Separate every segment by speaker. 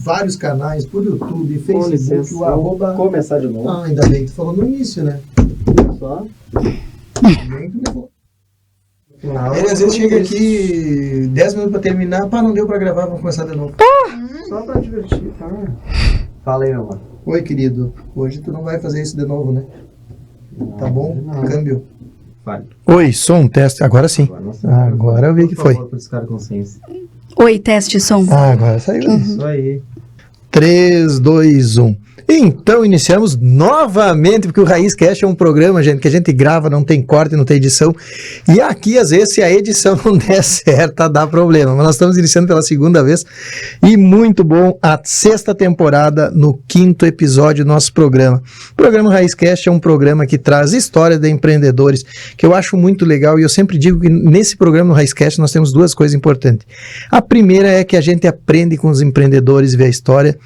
Speaker 1: vários canais, por YouTube, Facebook, o arroba...
Speaker 2: Começar de novo.
Speaker 1: Ah, ainda bem que tu falou no início, né?
Speaker 2: Só.
Speaker 1: Bem que me... Ele às vezes chega aqui 10 minutos pra terminar, não deu pra gravar, vamos começar de novo.
Speaker 2: Só pra divertir, tá? Fala aí, meu mano.
Speaker 1: Oi, querido. Hoje tu não vai fazer isso de novo, né? Tá bom?
Speaker 2: Não.
Speaker 1: Câmbio.
Speaker 2: Fale.
Speaker 1: Oi, som, teste. Agora sim. Agora eu vi que foi.
Speaker 3: Oi, teste som.
Speaker 1: Agora saiu.
Speaker 2: Isso aí.
Speaker 1: 3, 2, 1. Então, iniciamos novamente, porque o Raiz Cast é um programa, gente, que a gente grava, não tem corte, não tem edição. E aqui, às vezes, se a edição não der certa, dá problema. Mas nós estamos iniciando pela segunda vez. E muito bom, a 6ª temporada, no 5º episódio do nosso programa. O programa Raiz Cast é um programa que traz histórias de empreendedores, que eu acho muito legal. E eu sempre digo que nesse programa, no Raiz Cast, nós temos duas coisas importantes. A primeira é que a gente aprende com os empreendedores e vê a história.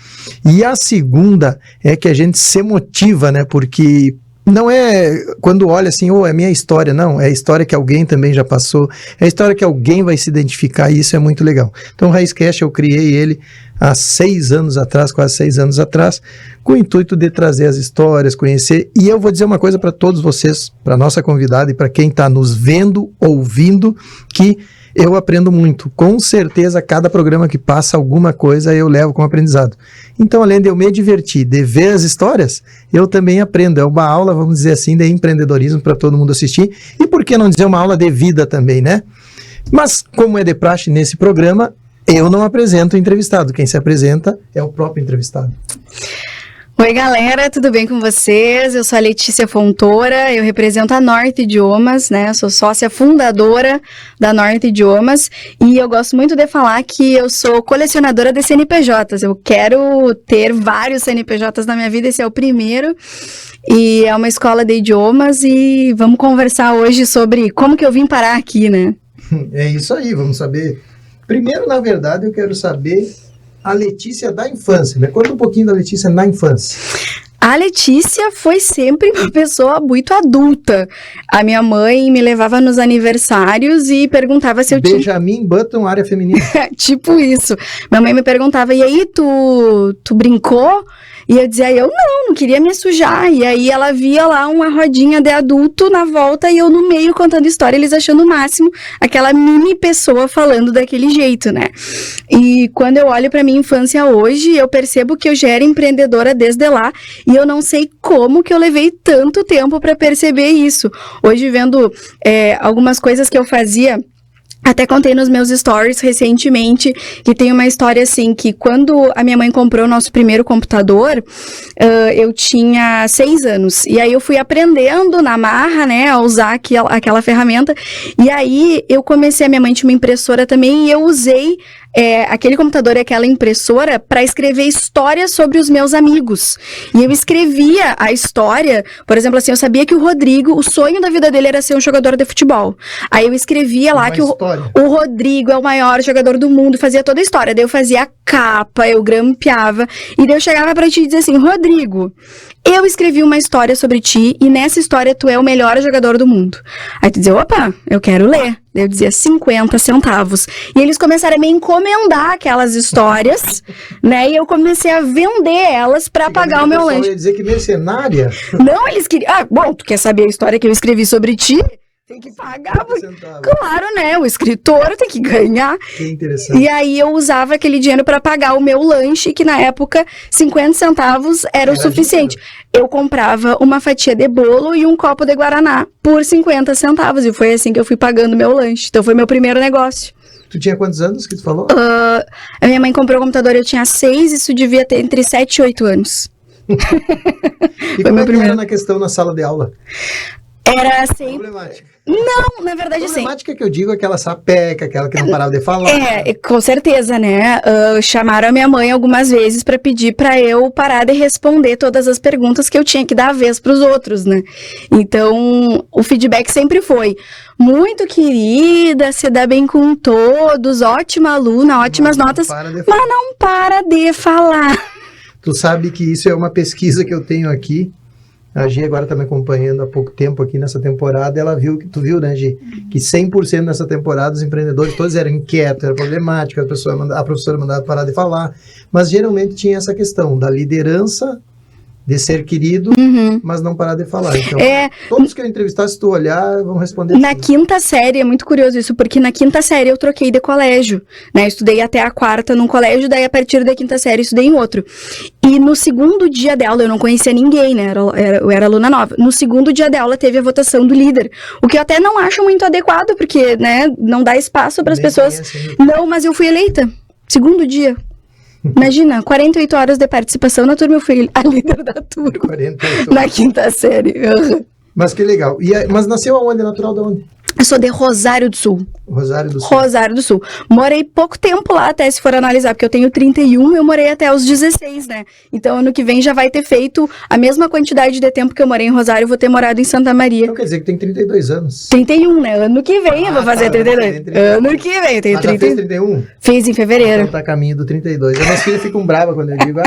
Speaker 1: E a segunda é que a gente se motiva, né? Porque não é quando olha assim, é minha história, não. É a história que alguém também já passou, é a história que alguém vai se identificar, e isso é muito legal. Então o Raiz Cast, eu criei ele há 6 anos atrás, quase 6 anos atrás, com o intuito de trazer as histórias, conhecer. E eu vou dizer uma coisa para todos vocês, para nossa convidada e para quem está nos vendo, ouvindo, que eu aprendo muito. Com certeza, cada programa que passa alguma coisa eu levo como aprendizado. Então, além de eu me divertir, de ver as histórias, eu também aprendo. É uma aula, vamos dizer assim, de empreendedorismo para todo mundo assistir. E por que não dizer uma aula de vida também, né? Mas, como é de praxe nesse programa, eu não apresento o entrevistado. Quem se apresenta é o próprio entrevistado.
Speaker 3: Oi, galera, tudo bem com vocês? Eu sou a Letícia Fontoura, eu represento a Norte Idiomas, né? Eu sou sócia fundadora da Norte Idiomas e eu gosto muito de falar que eu sou colecionadora de CNPJs. Eu quero ter vários CNPJs na minha vida, esse é o primeiro. E é uma escola de idiomas e vamos conversar hoje sobre como que eu vim parar aqui, né?
Speaker 1: É isso aí, vamos saber. Primeiro, na verdade, eu quero saber a Letícia da infância, né? Conta um pouquinho da Letícia na infância.
Speaker 3: A Letícia foi sempre uma pessoa muito adulta. A minha mãe me levava nos aniversários e perguntava se eu tinha...
Speaker 1: Benjamin Button, área feminina.
Speaker 3: Tipo isso. Minha mãe me perguntava, e aí, tu brincou? E eu dizia, eu não queria me sujar. E aí ela via lá uma rodinha de adulto na volta e eu no meio contando história, eles achando o máximo aquela mini pessoa falando daquele jeito, né? E quando eu olho pra minha infância hoje, eu percebo que eu já era empreendedora desde lá e eu não sei como que eu levei tanto tempo pra perceber isso. Hoje, vendo algumas coisas que eu fazia, até contei nos meus stories recentemente que tem uma história assim, que quando a minha mãe comprou o nosso primeiro computador, eu tinha 6 anos, e aí eu fui aprendendo na marra, né, a usar aquela ferramenta, e aí eu comecei, a minha mãe tinha uma impressora também, e eu usei aquele computador e aquela impressora para escrever histórias sobre os meus amigos. E eu escrevia a história, por exemplo, assim, eu sabia que o Rodrigo, o sonho da vida dele era ser um jogador de futebol. Aí eu escrevia lá que o Rodrigo é o maior jogador do mundo, fazia toda a história. Daí eu fazia a capa, eu grampeava, e daí eu chegava pra ti e dizia assim, Rodrigo, eu escrevi uma história sobre ti, e nessa história tu é o melhor jogador do mundo. Aí tu dizia, opa, eu quero ler. Eu dizia 50 centavos. E eles começaram a me encomendar aquelas histórias, né? E eu comecei a vender elas pra pagar o meu lanche.
Speaker 1: Eu ia dizer que mercenária?
Speaker 3: Não, eles queriam... Ah, bom, tu quer saber a história que eu escrevi sobre ti? Tem que pagar. Claro, né? O escritor tem que ganhar.
Speaker 1: Que interessante.
Speaker 3: E aí eu usava aquele dinheiro para pagar o meu lanche, que na época 50 centavos era o suficiente. Eu comprava uma fatia de bolo e um copo de guaraná por 50 centavos. E foi assim que eu fui pagando meu lanche. Então foi meu primeiro negócio.
Speaker 1: Tu tinha quantos anos que tu falou?
Speaker 3: A minha mãe comprou o computador, eu tinha 6, isso devia ter entre 7 e 8 anos.
Speaker 1: E como é que era na questão na sala de aula?
Speaker 3: Era sempre...
Speaker 1: Problemática.
Speaker 3: Não, na verdade, sim.
Speaker 1: Problemática que eu digo, aquela sapeca, aquela que não parava de falar.
Speaker 3: Com certeza, né? Chamaram a minha mãe algumas vezes para pedir para eu parar de responder todas as perguntas que eu tinha que dar a vez para os outros, né? Então, o feedback sempre foi muito querida, se dá bem com todos, ótima aluna, ótimas notas, mas não para de falar.
Speaker 1: Tu sabe que isso é uma pesquisa que eu tenho aqui, A Gi agora tá me acompanhando há pouco tempo aqui nessa temporada, ela viu, que tu viu, né, Gi? Que 100% nessa temporada os empreendedores todos eram inquietos, era problemático, a professora mandava parar de falar, mas geralmente tinha essa questão da liderança, de ser querido, mas não parar de falar. Então, todos que eu entrevistar, se tu olhar, vão responder.
Speaker 3: Na quinta série, é muito curioso isso, porque na quinta série eu troquei de colégio, né? Eu estudei até a quarta num colégio, daí a partir da quinta série eu estudei em outro. E no segundo dia de aula, eu não conhecia ninguém, né? Eu era aluna nova. No segundo dia de aula teve a votação do líder, o que eu até não acho muito adequado, porque, né, não dá espaço para as pessoas. Não, mas eu fui eleita. Segundo dia. Imagina, 48 horas de participação na turma, eu fui a líder da turma.
Speaker 1: 48
Speaker 3: na quinta série.
Speaker 1: Mas que legal. Mas nasceu aonde? Natural de onde?
Speaker 3: Eu sou de Rosário do Sul.
Speaker 1: Rosário do Sul.
Speaker 3: Rosário do Sul. Morei pouco tempo lá, até se for analisar, porque eu tenho 31, eu morei até os 16, né? Então, ano que vem já vai ter feito a mesma quantidade de tempo que eu morei em Rosário, eu vou ter morado em Santa Maria.
Speaker 1: Então quer dizer que tem 32 anos.
Speaker 3: 31, né? Ano que vem eu vou fazer 32. Ano que vem eu tenho 30.
Speaker 1: Já fez 31?
Speaker 3: Fiz em fevereiro.
Speaker 1: Então tá a caminho do 32. As minhas filhas ficam bravas quando eu digo,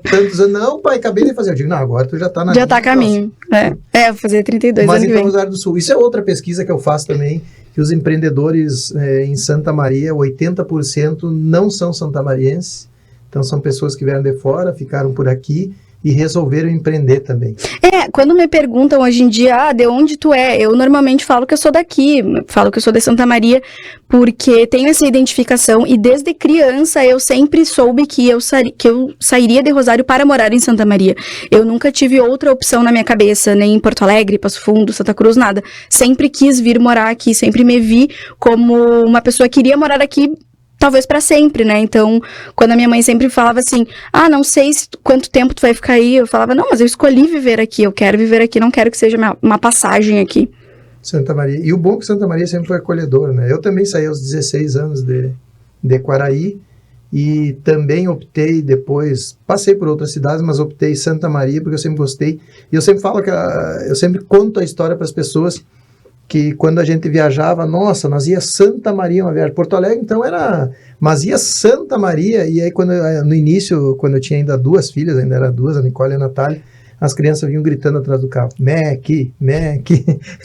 Speaker 1: tantos anos. Não, pai, acabei de fazer. Eu digo, não, agora tu já tá na...
Speaker 3: Já tá a caminho. Vou fazer 32
Speaker 1: Mas
Speaker 3: ano que
Speaker 1: então,
Speaker 3: vem.
Speaker 1: Rosário do Sul. Isso é outra pesquisa que eu faço também, que os empreendedores em Santa Maria, 80% não são santamarienses, então são pessoas que vieram de fora, ficaram por aqui e resolveram empreender também.
Speaker 3: Quando me perguntam hoje em dia, de onde tu é? Eu normalmente falo que eu sou daqui, falo que eu sou de Santa Maria, porque tenho essa identificação e desde criança eu sempre soube que eu sairia de Rosário para morar em Santa Maria. Eu nunca tive outra opção na minha cabeça, nem em Porto Alegre, Passo Fundo, Santa Cruz, nada. Sempre quis vir morar aqui, sempre me vi como uma pessoa que iria morar aqui talvez para sempre, né? Então, quando a minha mãe sempre falava assim, não sei quanto tempo tu vai ficar aí, eu falava, não, mas eu escolhi viver aqui, eu quero viver aqui, não quero que seja uma passagem aqui.
Speaker 1: Santa Maria. E o bom é que Santa Maria sempre foi acolhedor, né? Eu também saí aos 16 anos de Quaraí e também optei depois, passei por outras cidades, mas optei Santa Maria porque eu sempre gostei. E eu sempre falo eu sempre conto a história para as pessoas que quando a gente viajava, nossa, nós ia Santa Maria uma viagem. Porto Alegre, então mas ia Santa Maria, e aí no início, quando eu tinha ainda duas filhas, ainda era duas, a Nicole e a Natália, as crianças vinham gritando atrás do carro, Mac,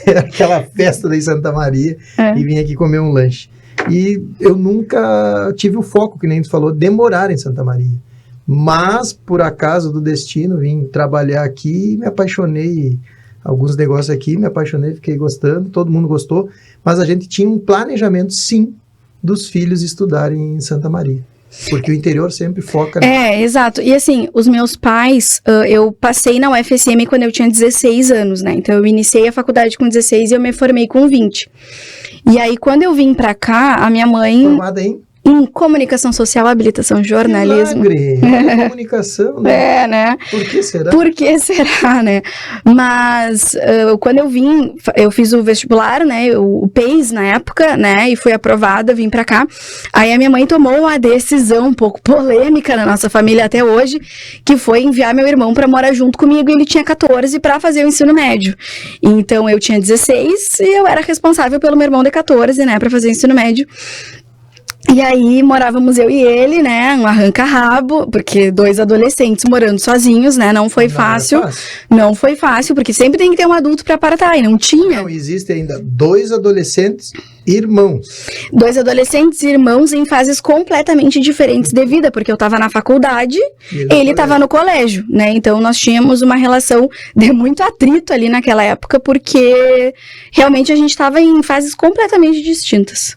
Speaker 1: era aquela festa da Santa Maria, e vinha aqui comer um lanche. E eu nunca tive o foco, que nem tu falou, de morar em Santa Maria. Mas, por acaso do destino, vim trabalhar aqui e me apaixonei. Alguns negócios aqui, me apaixonei, fiquei gostando, todo mundo gostou, mas a gente tinha um planejamento, sim, dos filhos estudarem em Santa Maria, porque o interior sempre foca...
Speaker 3: Exato, e assim, os meus pais, eu passei na UFSM quando eu tinha 16 anos, né, então eu iniciei a faculdade com 16 e eu me formei com 20, e aí quando eu vim pra cá, a minha mãe...
Speaker 1: Formada em
Speaker 3: comunicação social, habilitação, jornalismo.
Speaker 1: Comunicação, né?
Speaker 3: Né?
Speaker 1: Por que será?
Speaker 3: Por que será, né? Mas quando eu vim, eu fiz o vestibular, né? O PES na época, né? E fui aprovada, vim pra cá. Aí a minha mãe tomou uma decisão um pouco polêmica na nossa família até hoje, que foi enviar meu irmão pra morar junto comigo. Ele tinha 14 pra fazer o ensino médio. Então eu tinha 16 e eu era responsável pelo meu irmão de 14, né? Pra fazer o ensino médio. E aí, morávamos eu e ele, né, um arranca-rabo, porque 2 adolescentes morando sozinhos, né, não foi fácil. Não foi fácil, porque sempre tem que ter um adulto pra apartar, e não tinha.
Speaker 1: Não, existe ainda 2 adolescentes irmãos.
Speaker 3: 2 adolescentes irmãos em fases completamente diferentes de vida, porque eu tava na faculdade, ele tava no colégio, né, então nós tínhamos uma relação de muito atrito ali naquela época, porque realmente a gente tava em fases completamente distintas.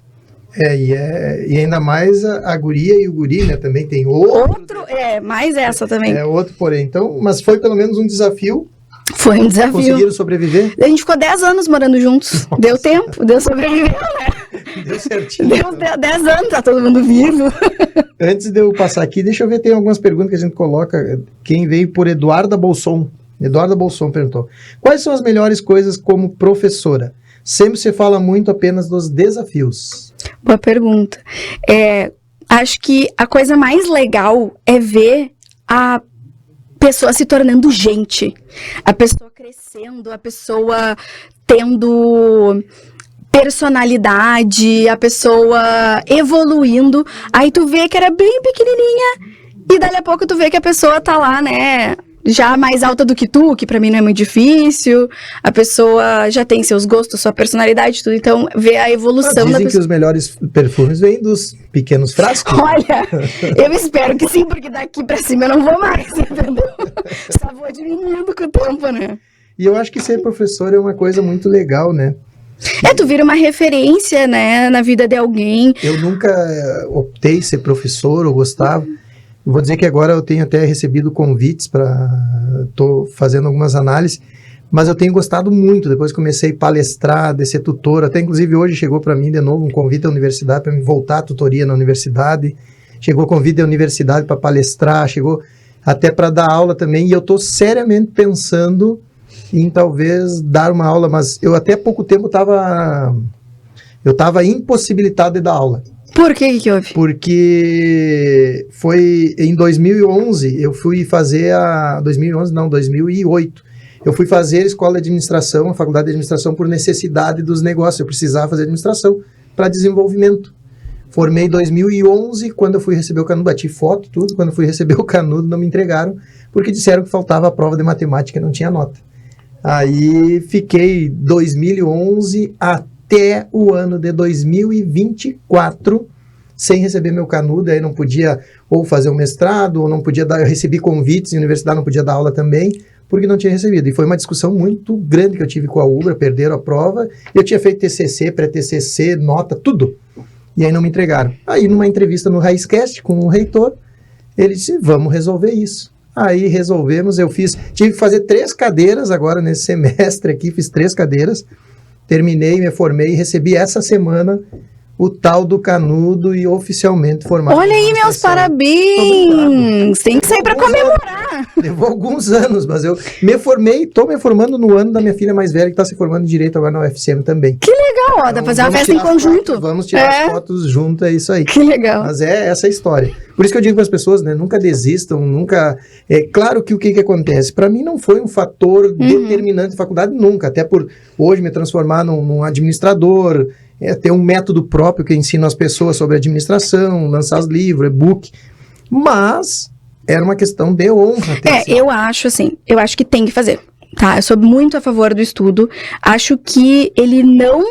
Speaker 1: E ainda mais a guria e o guri, né, também tem outro.
Speaker 3: Mais essa também.
Speaker 1: Outro, porém. Então, mas foi pelo menos um desafio.
Speaker 3: Foi um desafio.
Speaker 1: Conseguiram sobreviver?
Speaker 3: A gente ficou 10 anos morando juntos. Nossa. Deu tempo, deu sobreviveu, né?
Speaker 1: Deu certinho.
Speaker 3: Deu 10 anos, tá todo mundo vivo.
Speaker 1: Antes de eu passar aqui, deixa eu ver, tem algumas perguntas que a gente coloca. Quem veio por Eduarda Bolson. Eduarda Bolson perguntou: quais são as melhores coisas como professora? Sempre se fala muito apenas dos desafios.
Speaker 3: Boa pergunta. Acho que a coisa mais legal é ver a pessoa se tornando gente, a pessoa crescendo, a pessoa tendo personalidade, a pessoa evoluindo. Aí tu vê que era bem pequenininha e dali a pouco tu vê que a pessoa tá lá, né, já mais alta do que tu, que pra mim não é muito difícil. A pessoa já tem seus gostos, sua personalidade, tudo. Então, ver a evolução da
Speaker 1: Dizem
Speaker 3: pessoa.
Speaker 1: que os melhores perfumes vêm dos pequenos frascos.
Speaker 3: Olha, eu espero que sim, porque daqui pra cima eu não vou mais, entendeu? Só vou diminuindo com o tempo, né?
Speaker 1: E eu acho que ser professor é uma coisa muito legal, né?
Speaker 3: Tu vira uma referência, né, na vida de alguém.
Speaker 1: Eu nunca optei ser professor ou gostava. Vou dizer que agora eu tenho até recebido convites para... Estou fazendo algumas análises, mas eu tenho gostado muito. Depois comecei a palestrar, de ser tutor. Até inclusive hoje chegou para mim de novo um convite da universidade para me voltar à tutoria na universidade. Chegou convite da universidade para palestrar, chegou até para dar aula também. E eu estou seriamente pensando em talvez dar uma aula, mas eu até pouco tempo estava impossibilitado de dar aula.
Speaker 3: Por que houve?
Speaker 1: Porque foi em 2011, eu fui fazer 2008. Eu fui fazer a escola de administração, a faculdade de administração, por necessidade dos negócios. Eu precisava fazer administração para desenvolvimento. Formei em 2011, quando eu fui receber o canudo, bati foto, tudo. Quando eu fui receber o canudo, não me entregaram, porque disseram que faltava a prova de matemática e não tinha nota. Aí fiquei 2011 até o ano de 2024 sem receber meu canudo. Aí não podia ou fazer um mestrado, ou não podia dar, eu recebi convites em universidade, não podia dar aula também, porque não tinha recebido. E foi uma discussão muito grande que eu tive com a UBRA, perderam a prova. Eu tinha feito TCC, pré-TCC, nota, tudo. E aí não me entregaram. Aí numa entrevista no Raízcast com o reitor, ele disse, vamos resolver isso. Aí resolvemos, tive que fazer 3 cadeiras agora nesse semestre aqui, fiz 3 cadeiras, terminei, me formei e recebi essa semana o tal do canudo e oficialmente formado.
Speaker 3: Olha aí, meus parabéns! Tem que sair para comemorar!
Speaker 1: Levou alguns anos, mas eu me formei, estou me formando no ano da minha filha mais velha, que está se formando em Direito agora na UFCM também.
Speaker 3: Que legal, ó, dá pra fazer uma festa em conjunto.
Speaker 1: Vamos tirar as fotos junto, é isso aí.
Speaker 3: Que legal.
Speaker 1: Mas é essa a história. Por isso que eu digo para as pessoas, né, nunca desistam, nunca... É claro que o que acontece? Para mim não foi um fator determinante de faculdade nunca, até por hoje me transformar num administrador, ter um método próprio que ensina as pessoas sobre administração, lançar os livros, e-book, mas era uma questão de honra.
Speaker 3: Eu acho que tem que fazer, tá? Eu sou muito a favor do estudo, acho que ele não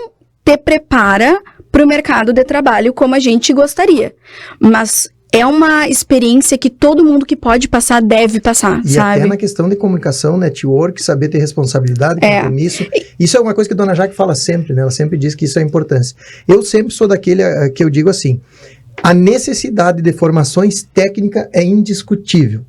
Speaker 3: te prepara para o mercado de trabalho como a gente gostaria, mas é uma experiência que todo mundo que pode passar deve passar,
Speaker 1: e
Speaker 3: sabe?
Speaker 1: E até na questão de comunicação, network, saber ter responsabilidade, compromisso. Isso é uma coisa que a dona Jaque fala sempre, né? Ela sempre diz que isso é importante. Eu sempre sou daquele que eu digo assim, a necessidade de formações técnicas é indiscutível.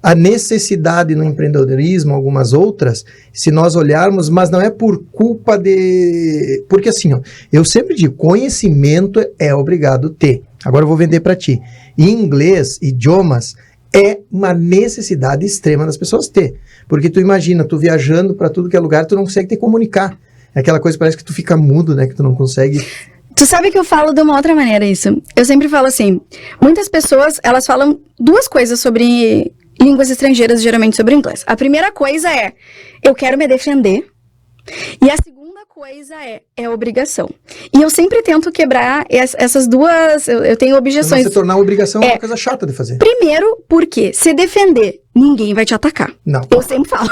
Speaker 1: A necessidade no empreendedorismo, algumas outras, se nós olharmos, mas não é por culpa de... Porque assim, ó, eu sempre digo, conhecimento é obrigado a ter. Agora eu vou vender para ti. Inglês, idiomas, é uma necessidade extrema das pessoas ter. Porque tu imagina, tu viajando para tudo que é lugar, tu não consegue te comunicar. É aquela coisa que parece que tu fica mudo, né? Que tu não consegue...
Speaker 3: Tu sabe que eu falo de uma outra maneira isso. Eu sempre falo assim, muitas pessoas, elas falam 2 coisas sobre línguas estrangeiras, geralmente sobre inglês. A primeira coisa é, eu quero me defender. E a segunda coisa é obrigação. E eu sempre tento quebrar essas duas, eu tenho objeções.
Speaker 1: Não se tornar obrigação é uma coisa chata de fazer.
Speaker 3: Primeiro, porque se defender, ninguém vai te atacar.
Speaker 1: Não.
Speaker 3: Eu sempre falo,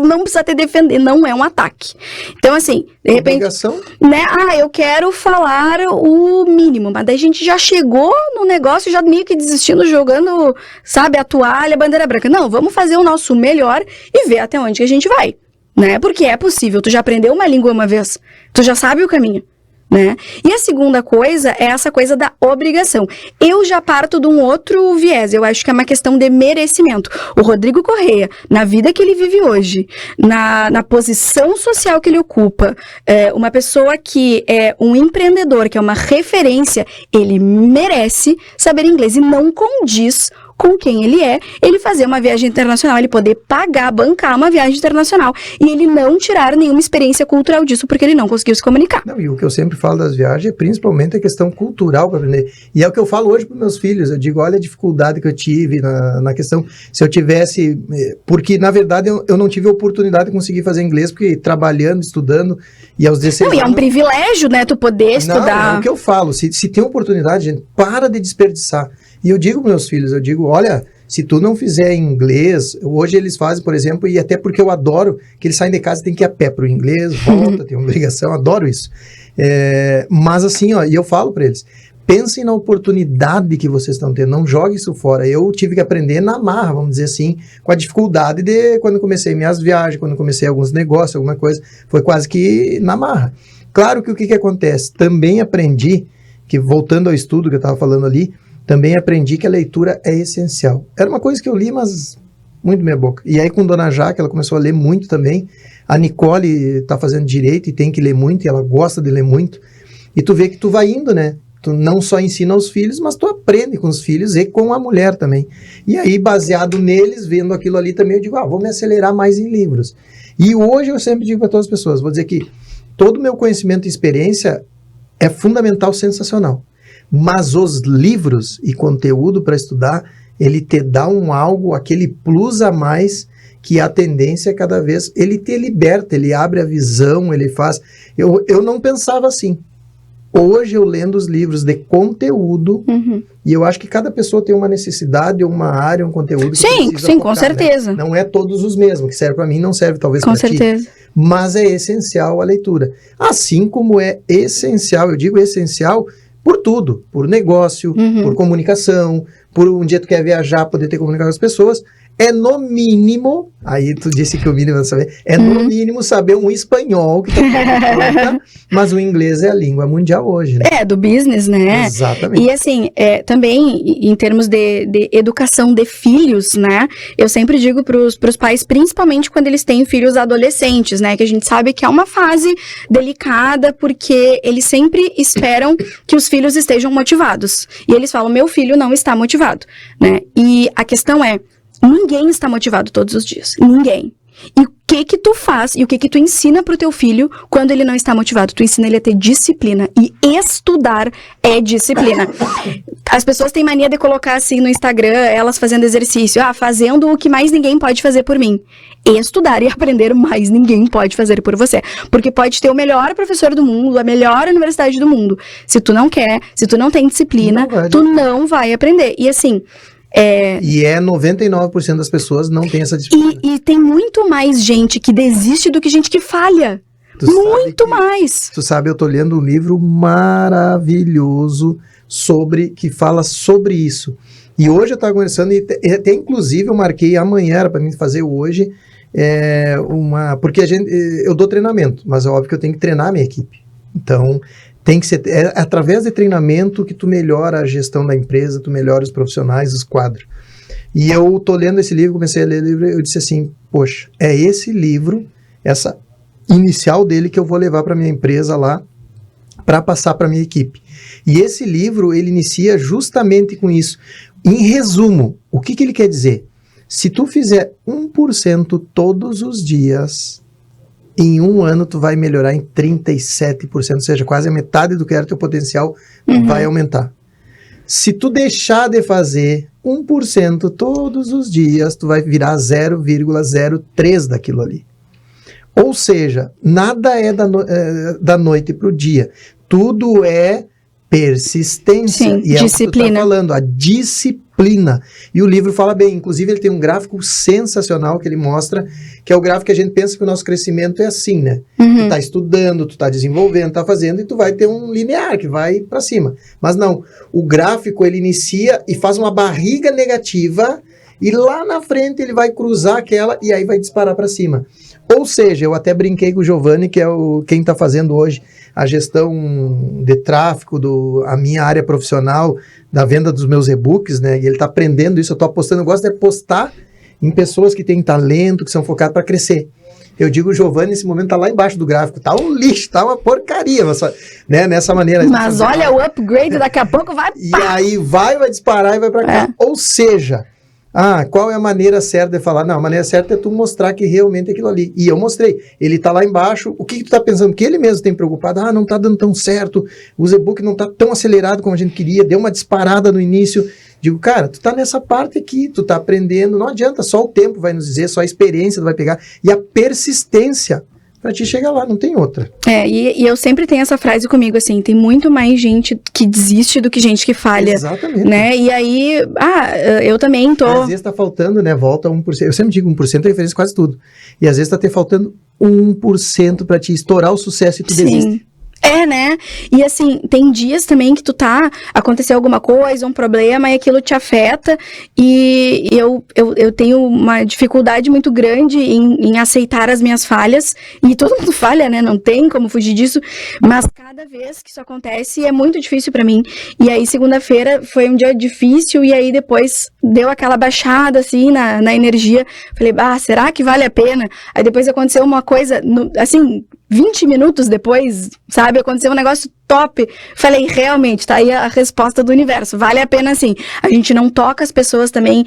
Speaker 3: não precisa te defender, não é um ataque. Então assim, de repente,
Speaker 1: obrigação?
Speaker 3: Né, eu quero falar o mínimo, mas daí a gente já chegou no negócio, já meio que desistindo, jogando, sabe, a toalha, a bandeira branca. Não, vamos fazer o nosso melhor e ver até onde que a gente vai. Né? Porque é possível, tu já aprendeu uma língua uma vez, tu já sabe o caminho, né? E a segunda coisa é essa coisa da obrigação. Eu já parto de um outro viés, eu acho que é uma questão de merecimento. O Rodrigo Correia, na vida que ele vive hoje, na posição social que ele ocupa, uma pessoa que é um empreendedor, que é uma referência, ele merece saber inglês e não condiz com quem ele é, ele fazer uma viagem internacional, ele poder pagar, bancar uma viagem internacional e ele não tirar nenhuma experiência cultural disso porque ele não conseguiu se comunicar.
Speaker 1: Não, e o que eu sempre falo das viagens é principalmente a questão cultural para aprender. E é o que eu falo hoje para meus filhos, eu digo, olha a dificuldade que eu tive na questão, se eu tivesse, porque na verdade eu não tive a oportunidade de conseguir fazer inglês, porque trabalhando, estudando, e aos 16 anos...
Speaker 3: Não, e é um privilégio, né, tu poder estudar.
Speaker 1: Não, é o que eu falo, se tem oportunidade, gente, para de desperdiçar. E eu digo para meus filhos, olha, Se tu não fizer em inglês, hoje eles fazem, por exemplo, e até porque eu adoro que eles saem de casa e tem que ir a pé pro inglês, volta, tem uma obrigação, adoro isso. Mas assim, ó, e eu falo para eles, pensem na oportunidade que vocês estão tendo, não jogue isso fora. Eu tive que aprender na marra, vamos dizer assim, com a dificuldade de quando comecei minhas viagens, quando comecei alguns negócios, alguma coisa, foi quase que na marra. Claro que o que acontece? Também aprendi, que voltando ao estudo que eu estava falando ali, também aprendi que a leitura é essencial. Era uma coisa que eu li, mas muito meia boca. E aí com Dona Jaque, ela começou a ler muito também. A Nicole está fazendo direito e tem que ler muito, e ela gosta de ler muito. E tu vê que tu vai indo, né? Tu não só ensina aos filhos, mas tu aprende com os filhos e com a mulher também. E aí, baseado neles, vendo aquilo ali também, eu digo, vou me acelerar mais em livros. E hoje eu sempre digo para todas as pessoas, vou dizer que todo o meu conhecimento e experiência é fundamental, sensacional. Mas os livros e conteúdo para estudar, ele te dá algo, aquele plus a mais, que a tendência é cada vez, ele te liberta, ele abre a visão, ele faz... Eu não pensava assim. Hoje eu lendo os livros de conteúdo, e eu acho que cada pessoa tem uma necessidade, uma área, um conteúdo que
Speaker 3: sim,
Speaker 1: precisa focar,
Speaker 3: com certeza.
Speaker 1: Né? Não é todos os mesmos, que serve para mim, não serve talvez para ti.
Speaker 3: Com certeza.
Speaker 1: Mas é essencial a leitura. Assim como é essencial, eu digo essencial por tudo, por negócio, por comunicação, por um dia tu quer viajar, poder ter comunicação com as pessoas, é no mínimo, aí tu disse que o mínimo é saber, no mínimo saber um espanhol, que tá mas o inglês é a língua mundial hoje, né?
Speaker 3: Do business, né?
Speaker 1: Exatamente.
Speaker 3: E assim, também em termos de educação de filhos, né? Eu sempre digo pros pais, principalmente quando eles têm filhos adolescentes, né? Que a gente sabe que é uma fase delicada, porque eles sempre esperam que os filhos estejam motivados. E eles falam, meu filho não está motivado, né? E a questão é, ninguém está motivado todos os dias. Ninguém. E o que tu faz e o que tu ensina pro teu filho quando ele não está motivado? Tu ensina ele a ter disciplina. E estudar é disciplina. As pessoas têm mania de colocar assim no Instagram, elas fazendo exercício. Fazendo o que mais ninguém pode fazer por mim. Estudar e aprender mais ninguém pode fazer por você. Porque pode ter o melhor professor do mundo, a melhor universidade do mundo. Se tu não quer, se tu não tem disciplina, tu não vai aprender. E assim...
Speaker 1: E 99% das pessoas não tem essa disciplina.
Speaker 3: E tem muito mais gente que desiste do que gente que falha. Muito mais.
Speaker 1: Tu sabe, eu tô lendo um livro maravilhoso que fala sobre isso. E hoje eu tava conversando, e até inclusive eu marquei amanhã, era para mim fazer hoje, porque eu dou treinamento, mas é óbvio que eu tenho que treinar a minha equipe. Então... tem que ser, através de treinamento que tu melhora a gestão da empresa, tu melhora os profissionais, os quadros. E eu tô lendo esse livro, comecei a ler o livro, eu disse assim, poxa, é esse livro, essa inicial dele que eu vou levar para minha empresa lá, para passar para minha equipe. E esse livro, ele inicia justamente com isso. Em resumo, o que ele quer dizer? Se tu fizer 1% todos os dias... em um ano tu vai melhorar em 37%, ou seja, quase a metade do que era teu potencial vai aumentar. Se tu deixar de fazer 1% todos os dias, tu vai virar 0,03 daquilo ali. Ou seja, nada é da noite para o dia. Tudo é persistência.
Speaker 3: Sim,
Speaker 1: e é
Speaker 3: disciplina.
Speaker 1: O que tu tá falando, a disciplina. E o livro fala bem, inclusive ele tem um gráfico sensacional que ele mostra, que é o gráfico que a gente pensa que o nosso crescimento é assim, né? Tu tá estudando, tu tá desenvolvendo, tá fazendo, e tu vai ter um linear que vai para cima. Mas não, o gráfico ele inicia e faz uma barriga negativa, e lá na frente ele vai cruzar aquela e aí vai disparar para cima. Ou seja, eu até brinquei com o Giovanni, que é quem está fazendo hoje a gestão de tráfego, a minha área profissional, da venda dos meus e-books, né? E ele está aprendendo isso, eu estou apostando, eu gosto de apostar em pessoas que têm talento, que são focadas para crescer. Eu digo, o Giovanni, nesse momento, está lá embaixo do gráfico, tá um lixo, tá uma porcaria, né? Nessa maneira.
Speaker 3: Mas olha, o upgrade daqui a pouco vai...
Speaker 1: E aí vai disparar e vai para cá. Ou seja... qual é a maneira certa de falar? Não, a maneira certa é tu mostrar que realmente é aquilo ali. E eu mostrei. Ele tá lá embaixo. O que tu tá pensando? Que ele mesmo tem preocupado. Não tá dando tão certo. O e-book não tá tão acelerado como a gente queria. Deu uma disparada no início. Digo, cara, tu tá nessa parte aqui. Tu tá aprendendo. Não adianta. Só o tempo vai nos dizer. Só a experiência tu vai pegar. E a persistência pra te chegar lá, não tem outra.
Speaker 3: E eu sempre tenho essa frase comigo, assim, tem muito mais gente que desiste do que gente que falha.
Speaker 1: Exatamente.
Speaker 3: Né? E aí, eu também tô...
Speaker 1: Às vezes tá faltando, né, volta 1%. Eu sempre digo 1% é referência quase tudo. E às vezes tá te faltando 1% pra te estourar o sucesso e tu desiste.
Speaker 3: Né? E assim, tem dias também que aconteceu alguma coisa, um problema, e aquilo te afeta, e eu tenho uma dificuldade muito grande em aceitar as minhas falhas, e todo mundo falha, né? Não tem como fugir disso, mas cada vez que isso acontece é muito difícil pra mim. E aí, segunda-feira foi um dia difícil, e aí depois deu aquela baixada, assim, na energia. Falei, será que vale a pena? Aí depois aconteceu uma coisa, assim, 20 minutos depois, sabe, aconteceu um negócio top. Falei, realmente, tá aí a resposta do universo. Vale a pena, sim. A gente não toca as pessoas também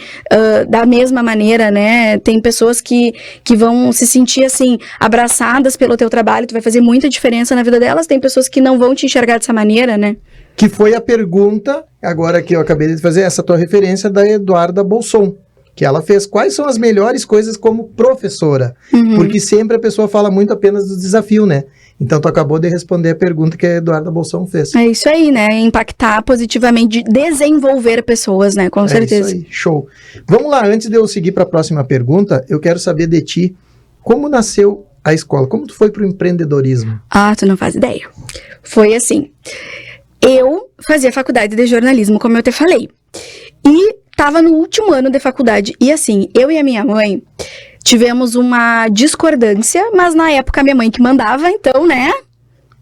Speaker 3: da mesma maneira, né? Tem pessoas que vão se sentir, assim, abraçadas pelo teu trabalho. Tu vai fazer muita diferença na vida delas. Tem pessoas que não vão te enxergar dessa maneira, né?
Speaker 1: Que foi a pergunta, agora que eu acabei de fazer, essa tua referência da Eduarda Bolson, que ela fez. Quais são as melhores coisas como professora? Porque sempre a pessoa fala muito apenas do desafio, né? Então, tu acabou de responder a pergunta que a Eduarda Bolson fez.
Speaker 3: É isso aí, né? Impactar positivamente, desenvolver pessoas, né? Com certeza.
Speaker 1: É isso aí, show. Vamos lá, antes de eu seguir para a próxima pergunta, eu quero saber de ti, como nasceu a escola? Como tu foi pro empreendedorismo?
Speaker 3: Tu não faz ideia. Foi assim, eu fazia faculdade de jornalismo, como eu te falei, e tava no último ano de faculdade, e assim, eu e a minha mãe tivemos uma discordância, mas na época a minha mãe que mandava, então, né,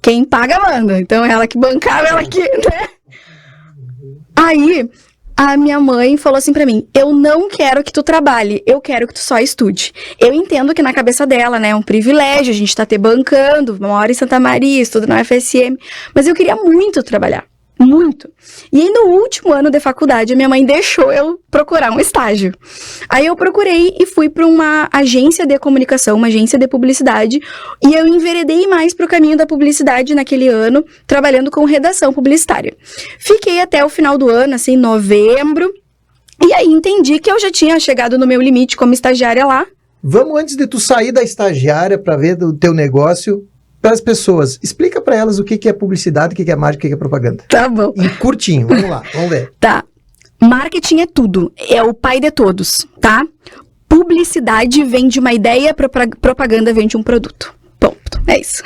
Speaker 3: quem paga manda, então ela que bancava, ela que, né. Aí, a minha mãe falou assim pra mim, eu não quero que tu trabalhe, eu quero que tu só estude. Eu entendo que na cabeça dela, né, é um privilégio, a gente tá te bancando, mora em Santa Maria, estuda na UFSM, mas eu queria muito trabalhar. Muito. E aí, no último ano de faculdade, a minha mãe deixou eu procurar um estágio. Aí eu procurei e fui para uma agência de comunicação, uma agência de publicidade, e eu enveredei mais para o caminho da publicidade naquele ano, trabalhando com redação publicitária. Fiquei até o final do ano, assim, novembro, e aí entendi que eu já tinha chegado no meu limite como estagiária lá.
Speaker 1: Vamos, antes de tu sair da estagiária para ver do teu negócio, para as pessoas, explica para elas o que é publicidade, o que é marketing, o que é propaganda.
Speaker 3: Tá bom.
Speaker 1: Em curtinho, vamos lá, vamos ver.
Speaker 3: Tá. Marketing é tudo, é o pai de todos, tá? Publicidade vem de uma ideia, propaganda vem de um produto. Ponto. É isso.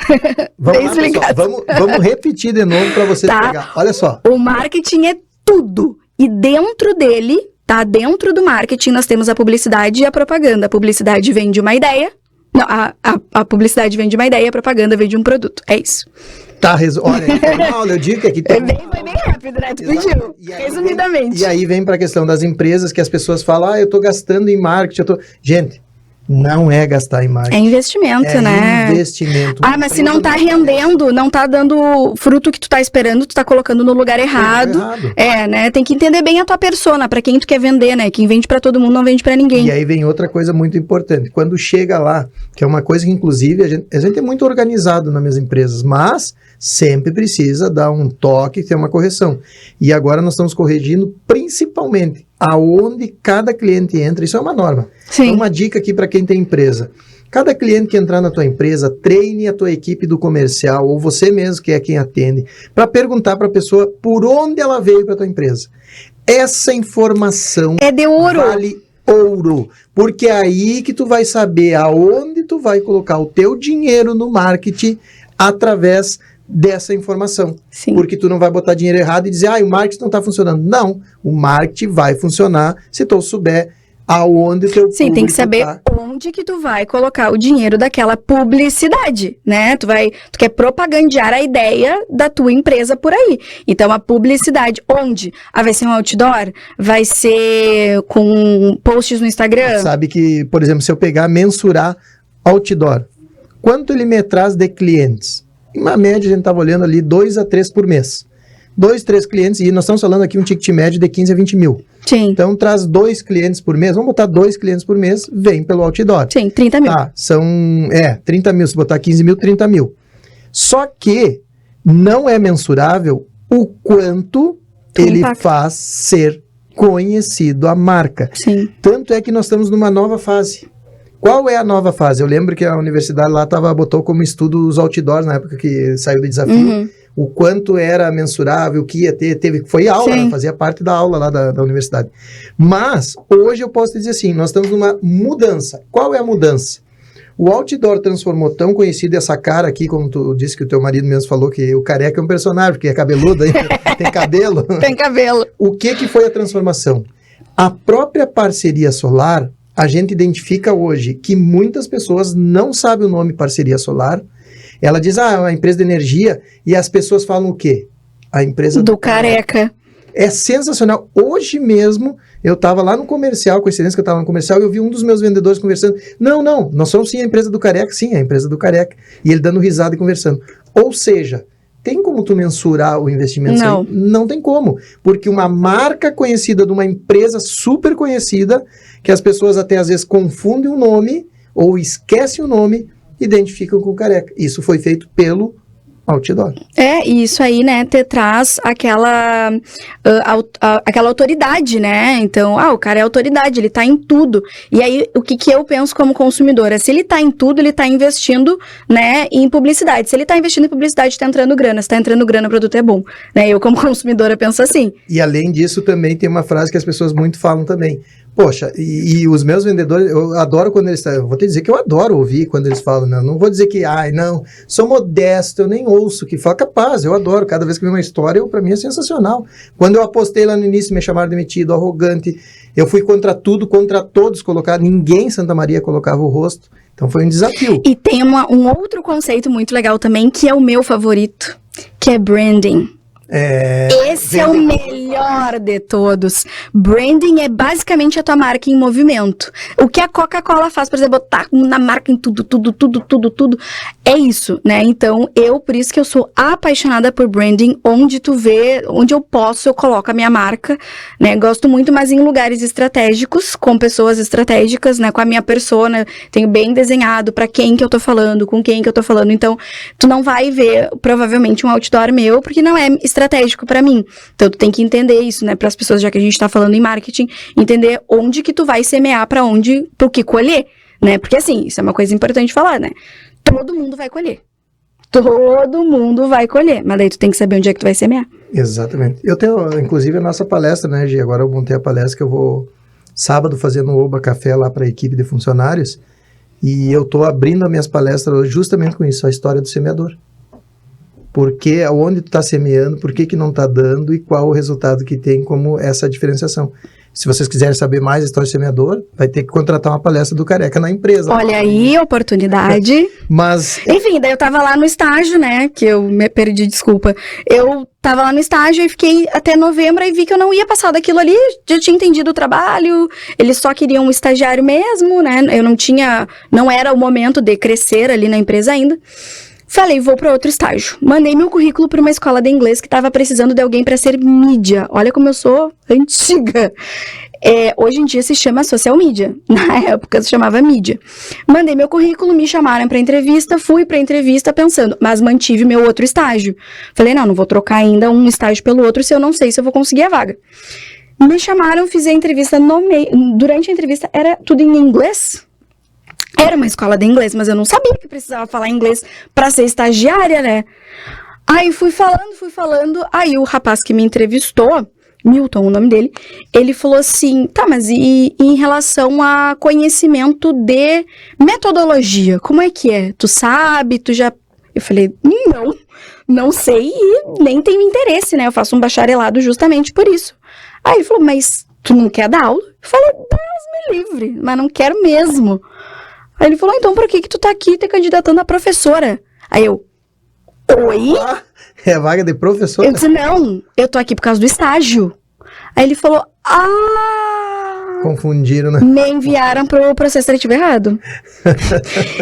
Speaker 1: Vamos lá, pessoal. Vamos repetir de novo para vocês pegar. Olha só.
Speaker 3: O marketing é tudo. E dentro dele, tá? Dentro do marketing, nós temos a publicidade e a propaganda. A publicidade vem de uma ideia. Não, a publicidade vem de uma ideia, a propaganda vem de um produto. É isso.
Speaker 1: Tá, olha, eu digo que aqui tem...
Speaker 3: Foi bem rápido, né? Tu pediu, resumidamente.
Speaker 1: E aí vem para a questão das empresas, que as pessoas falam, eu tô gastando em marketing, Gente, não é gastar em marketing.
Speaker 3: É investimento, né?
Speaker 1: É investimento.
Speaker 3: Mas se não tá rendendo, não tá dando fruto que tu tá esperando, tu tá colocando no lugar errado. Né? Tem que entender bem a tua persona, pra quem tu quer vender, né? Quem vende pra todo mundo não vende pra ninguém.
Speaker 1: E aí vem outra coisa muito importante. Quando chega lá, que é uma coisa que inclusive a gente é muito organizado nas minhas empresas, mas sempre precisa dar um toque, ter uma correção. E agora nós estamos corrigindo principalmente aonde cada cliente entra. Isso é uma norma.
Speaker 3: Sim.
Speaker 1: Então, uma dica aqui para quem tem empresa. Cada cliente que entrar na tua empresa, treine a tua equipe do comercial, ou você mesmo que é quem atende, para perguntar para a pessoa por onde ela veio para tua empresa. Essa informação
Speaker 3: é de ouro.
Speaker 1: Vale ouro, porque é aí que tu vai saber aonde tu vai colocar o teu dinheiro no marketing através dessa informação.
Speaker 3: Sim.
Speaker 1: Porque tu não vai botar dinheiro errado e dizer, o marketing não está funcionando. Não, o marketing vai funcionar se tu souber aonde o teu
Speaker 3: Sim, tem que saber onde que tu vai colocar o dinheiro daquela publicidade, né? Tu quer propagandear a ideia da tua empresa por aí. Então, a publicidade, onde? Vai ser um outdoor? Vai ser com posts no Instagram?
Speaker 1: Sabe que, por exemplo, se eu mensurar outdoor, quanto ele me traz de clientes? Em uma média, a gente estava olhando ali 2 a 3 por mês. 2, 3 clientes, e nós estamos falando aqui um ticket médio de 15 a 20 mil.
Speaker 3: Sim.
Speaker 1: Então, traz 2 clientes por mês, vamos botar 2 clientes por mês, vem pelo outdoor.
Speaker 3: Sim, 30 mil.
Speaker 1: São, 30 mil, se botar 15 mil, 30 mil. Só que não é mensurável o quanto ele faz ser conhecido a marca.
Speaker 3: Sim.
Speaker 1: Tanto é que nós estamos numa nova fase. Qual é a nova fase? Eu lembro que a universidade lá botou como estudo os outdoors na época que saiu do desafio, o quanto era mensurável, o que ia ter, foi aula, né? Fazia parte da aula lá da universidade. Mas, hoje eu posso dizer assim, nós estamos numa mudança. Qual é a mudança? O outdoor transformou tão conhecido essa cara aqui, como tu disse que o teu marido mesmo falou, que o careca é um personagem, porque é cabeludo, tem cabelo.
Speaker 3: Tem cabelo.
Speaker 1: O que foi a transformação? A própria parceria solar, a gente identifica hoje que muitas pessoas não sabem o nome parceria solar. Ela diz, a empresa de energia, e as pessoas falam o quê? A empresa
Speaker 3: do careca.
Speaker 1: É sensacional. Hoje mesmo, eu estava lá no comercial, coincidência que eu estava no comercial, e eu vi um dos meus vendedores conversando. Não, nós somos sim a empresa do careca. Sim, a empresa do careca. E ele dando risada e conversando. Ou seja, tem como tu mensurar o investimento?
Speaker 3: Não.
Speaker 1: Não tem como. Porque uma marca conhecida de uma empresa super conhecida, que as pessoas até às vezes confundem o nome, ou esquecem o nome, identificam com o careca. Isso foi feito pelo outdoor.
Speaker 3: E isso aí, né, te traz aquela autoridade, né? Então, o cara é autoridade, ele tá em tudo. E aí, o que eu penso como consumidora? Se ele tá em tudo, ele tá investindo, né, em publicidade. Se ele tá investindo em publicidade, tá entrando grana. Se tá entrando grana, o produto é bom. Né? Eu, como consumidora, penso assim.
Speaker 1: E além disso, também tem uma frase que as pessoas muito falam também. Poxa, e os meus vendedores, eu adoro quando eles... Eu vou te dizer que eu adoro ouvir quando eles falam, não vou dizer que, não, sou modesto, eu nem ouço, que fala, capaz, eu adoro, cada vez que vem uma história, pra mim é sensacional. Quando eu apostei lá no início, me chamaram de metido, arrogante, eu fui contra tudo, contra todos, ninguém em Santa Maria colocava o rosto, então foi um desafio.
Speaker 3: E tem um outro conceito muito legal também, que é o meu favorito, que é branding. Esse é o melhor de todos. Branding é basicamente a tua marca em movimento. O que a Coca-Cola faz, por exemplo, botar na marca em tudo. É isso, né? Então, por isso que eu sou apaixonada por branding. Onde tu vê, onde eu coloco a minha marca, né? Gosto muito, mas em lugares estratégicos, com pessoas estratégicas, né? Com a minha persona, tenho bem desenhado pra quem que eu tô falando, com quem que eu tô falando. Então, tu não vai ver, provavelmente, um outdoor meu, porque não é estratégico pra mim. Então, tu tem que entender isso, né? Para as pessoas, já que a gente tá falando em marketing, entender onde que tu vai semear pro que colher, né? Porque, assim, isso é uma coisa importante de falar, né? Todo mundo vai colher. Todo mundo vai colher. Mas daí tu tem que saber onde é que tu vai semear.
Speaker 1: Exatamente. Eu tenho, inclusive, a nossa palestra, né, Gi? Agora eu montei a palestra que eu vou, sábado, fazer no Oba Café lá para a equipe de funcionários. E eu tô abrindo as minhas palestras hoje justamente com isso, a história do semeador. Porque onde tu está semeando, por que não está dando e qual o resultado que tem como essa diferenciação. Se vocês quiserem saber mais da história do semeador, vai ter que contratar uma palestra do careca na empresa.
Speaker 3: Olha aí, oportunidade.
Speaker 1: Mas...
Speaker 3: Enfim, daí eu tava lá no estágio, né, que eu me perdi, desculpa. Eu tava lá no estágio e fiquei até novembro e vi que eu não ia passar daquilo ali, já tinha entendido o trabalho, eles só queriam um estagiário mesmo, né, não era o momento de crescer ali na empresa ainda. Falei, vou para outro estágio. Mandei meu currículo para uma escola de inglês que estava precisando de alguém para ser mídia. Olha como eu sou antiga. Hoje em dia se chama social media. Na época se chamava mídia. Mandei meu currículo, me chamaram para entrevista, fui para entrevista pensando, mas mantive meu outro estágio. Falei, não vou trocar ainda um estágio pelo outro se eu não sei se eu vou conseguir a vaga. Me chamaram, fiz a entrevista durante a entrevista era tudo em inglês. Era uma escola de inglês, mas eu não sabia que precisava falar inglês pra ser estagiária, né? Aí fui falando, aí o rapaz que me entrevistou, Milton, o nome dele, ele falou assim, tá, mas e em relação a conhecimento de metodologia, como é que é? Tu sabe, tu já... Eu falei, não sei e nem tenho interesse, né? Eu faço um bacharelado justamente por isso. Aí ele falou, mas tu não quer dar aula? Eu falei, Deus me livre, mas não quero mesmo. Aí ele falou, então por que tu tá aqui te candidatando a professora? Aí eu, oi?
Speaker 1: É a vaga de professora?
Speaker 3: Eu disse, não, eu tô aqui por causa do estágio. Aí ele falou,
Speaker 1: confundiram, né?
Speaker 3: Me enviaram pro processo seletivo errado.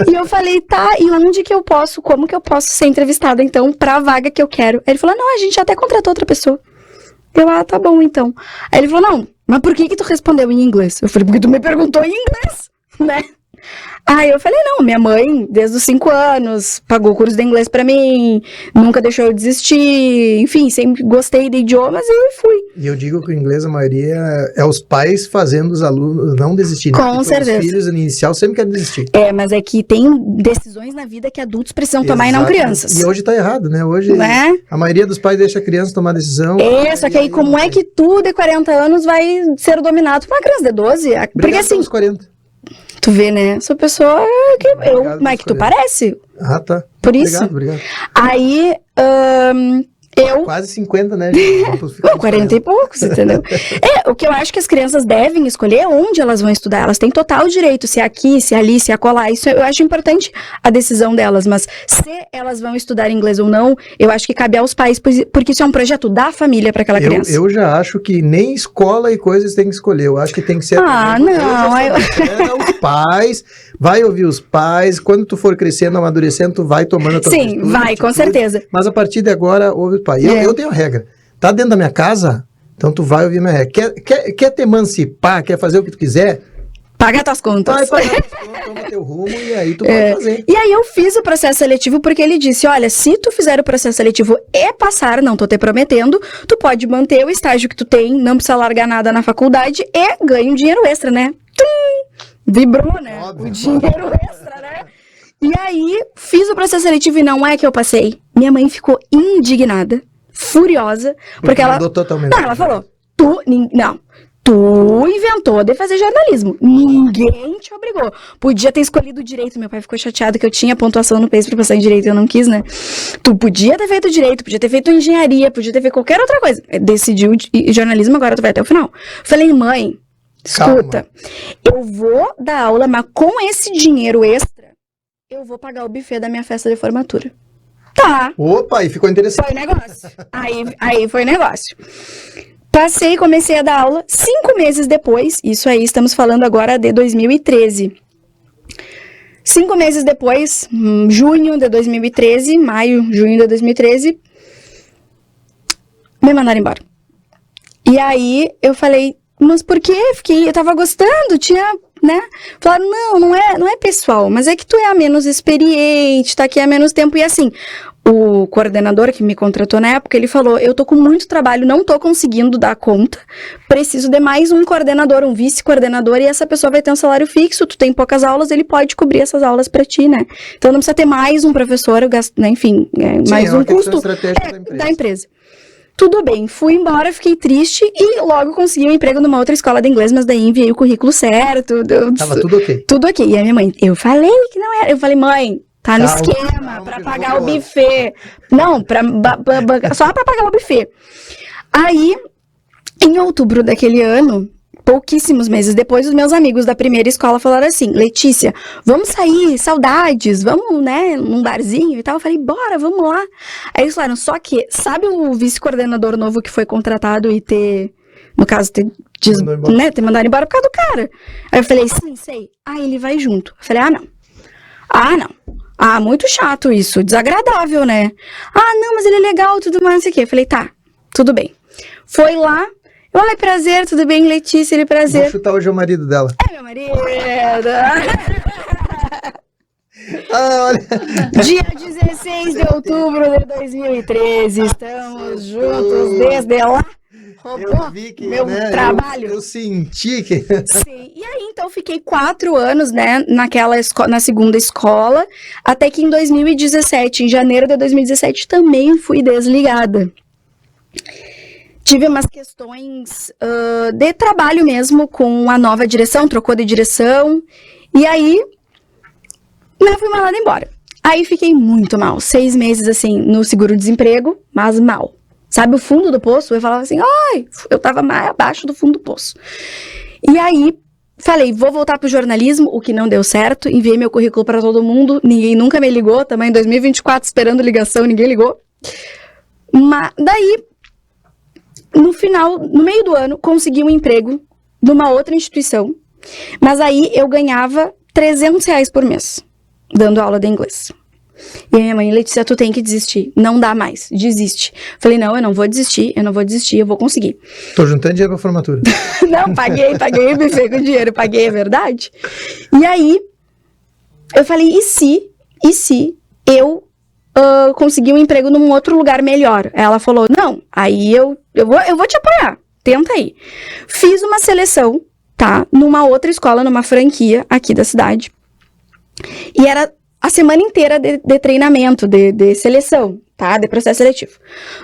Speaker 3: E eu falei, tá, e onde que eu posso, como que eu posso ser entrevistada então pra vaga que eu quero? Aí ele falou, não, a gente até contratou outra pessoa. Eu, tá bom então. Aí ele falou, não, mas por que tu respondeu em inglês? Eu falei, porque tu me perguntou em inglês, né? Aí eu falei, não, minha mãe, desde os 5 anos, pagou o curso de inglês pra mim, nunca deixou eu desistir, enfim, sempre gostei de idiomas e fui.
Speaker 1: E eu digo que o inglês, a maioria, é os pais fazendo os alunos não desistirem.
Speaker 3: Com certeza.
Speaker 1: Os filhos, no inicial, sempre querem desistir.
Speaker 3: Mas é que tem decisões na vida que adultos precisam tomar e não crianças.
Speaker 1: E hoje tá errado, né? Hoje, a maioria dos pais deixa a criança tomar decisão.
Speaker 3: Só que aí como é que tu, de 40 anos, vai ser dominado por uma criança de 12? Porque assim...
Speaker 1: 40.
Speaker 3: Tu vê, né? Sou pessoa mas que tu parece.
Speaker 1: Ah, tá.
Speaker 3: Por isso.
Speaker 1: Obrigado.
Speaker 3: Aí,
Speaker 1: Quase 50, né, gente?
Speaker 3: 40 e poucos, entendeu? O que eu acho que as crianças devem escolher é onde elas vão estudar. Elas têm total direito, se é aqui, se é ali, se é acolá. Isso eu acho importante a decisão delas. Mas se elas vão estudar inglês ou não, eu acho que cabe aos pais, porque isso é um projeto da família para aquela criança.
Speaker 1: Eu já acho que nem escola e coisas tem que escolher. Eu acho que tem que ser... os pais, vai ouvir os pais. Quando tu for crescendo, amadurecendo, tu vai tomando a tua
Speaker 3: Sim, vai, com certeza.
Speaker 1: Mas a partir de agora, ouve o pai. Eu tenho regra. Tá dentro da minha casa? Então tu vai ouvir minha regra. Quer te emancipar? Quer fazer o que tu quiser?
Speaker 3: Paga tuas contas.
Speaker 1: Vai pagar tuas contas, toma teu rumo e aí tu vai fazer.
Speaker 3: E aí eu fiz o processo seletivo porque ele disse, olha, se tu fizer o processo seletivo e passar, não tô te prometendo, tu pode manter o estágio que tu tem, não precisa largar nada na faculdade e ganha um dinheiro extra, né? Vibrou, né?
Speaker 1: Óbvio.
Speaker 3: O dinheiro extra, né? E aí, fiz o processo seletivo e não é que eu passei. Minha mãe ficou indignada, furiosa, porque ela...
Speaker 1: Totalmente.
Speaker 3: Não, ela falou, tu inventou de fazer jornalismo. Ninguém te obrigou. Podia ter escolhido direito. Meu pai ficou chateado que eu tinha pontuação no PES pra passar em direito e eu não quis, né? Tu podia ter feito direito, podia ter feito engenharia, podia ter feito qualquer outra coisa. Decidiu jornalismo, agora tu vai até o final. Falei, mãe, escuta, eu vou dar aula, mas com esse dinheiro extra, eu vou pagar o buffet da minha festa de formatura. Tá.
Speaker 1: Opa, aí ficou interessante.
Speaker 3: Foi negócio. Aí foi negócio. Passei, comecei a dar aula. 5 meses depois, isso aí, estamos falando agora de 2013. 5 meses depois, junho de 2013, junho de 2013, me mandaram embora. E aí, eu falei, mas por quê? Eu tava gostando, tinha, né? Falaram, não é pessoal, mas é que tu é a menos experiente, tá aqui há menos tempo. E assim, o coordenador que me contratou na época, ele falou, eu tô com muito trabalho, não tô conseguindo dar conta, preciso de mais um coordenador, um vice-coordenador, e essa pessoa vai ter um salário fixo, tu tem poucas aulas, ele pode cobrir essas aulas pra ti, né? Então não precisa ter mais um professor, eu gasto, né? Enfim, mais um custo da empresa. Tudo bem, fui embora, fiquei triste e logo consegui um emprego numa outra escola de inglês, mas daí enviei o currículo certo.
Speaker 1: Tava tudo ok.
Speaker 3: Tudo ok. E a minha mãe, eu falei que não era. Eu falei, mãe, tá no esquema pra pagar o buffet. Não, só pra pagar o buffet. Aí, em outubro daquele ano, pouquíssimos meses depois, os meus amigos da primeira escola falaram assim, Letícia, vamos sair, saudades, vamos, né, num barzinho e tal. Eu falei, bora, vamos lá. Aí eles falaram, só que, sabe o vice-coordenador novo que foi contratado e no caso, ter mandado embora por causa do cara? Aí eu falei, sim, sei. Aí ele vai junto. Eu falei, não. Ah, muito chato isso, desagradável, né? Ah, não, mas ele é legal, tudo mais, não sei o quê. Eu falei, tá, tudo bem. Foi lá. Oi, prazer, tudo bem, Letícia? Ele prazer.
Speaker 1: Vou chutar hoje o marido dela.
Speaker 3: É meu marido.
Speaker 1: Olha.
Speaker 3: Dia 16 de outubro de 2013. Estamos juntos desde lá.
Speaker 1: Eu vi que,
Speaker 3: meu trabalho.
Speaker 1: Eu senti que...
Speaker 3: Sim, e aí então fiquei 4 anos, né, na segunda escola, até que em 2017, em janeiro de 2017, também fui desligada. Tive umas questões de trabalho mesmo com a nova direção, trocou de direção, e aí fui mandada embora. Aí fiquei muito mal, 6 meses assim no seguro-desemprego, mas mal. Sabe o fundo do poço? Eu falava assim, ai, eu tava mais abaixo do fundo do poço. E aí falei, vou voltar pro jornalismo, o que não deu certo, enviei meu currículo para todo mundo, ninguém nunca me ligou, também em 2024 esperando ligação, ninguém ligou. Mas daí... No meio do ano, consegui um emprego numa outra instituição, mas aí eu ganhava R$300 por mês, dando aula de inglês. E a minha mãe, Letícia, tu tem que desistir, não dá mais, desiste. Falei, não, eu não vou desistir, eu vou conseguir.
Speaker 1: Tô juntando dinheiro pra formatura.
Speaker 3: Não, paguei o buffet com dinheiro, paguei, é verdade. E aí, eu falei, e se eu conseguir um emprego num outro lugar melhor? Ela falou, não, aí eu vou te apoiar, tenta aí. Fiz uma seleção, tá, numa outra escola, numa franquia aqui da cidade, e era a semana inteira de treinamento, de seleção, tá, de processo seletivo.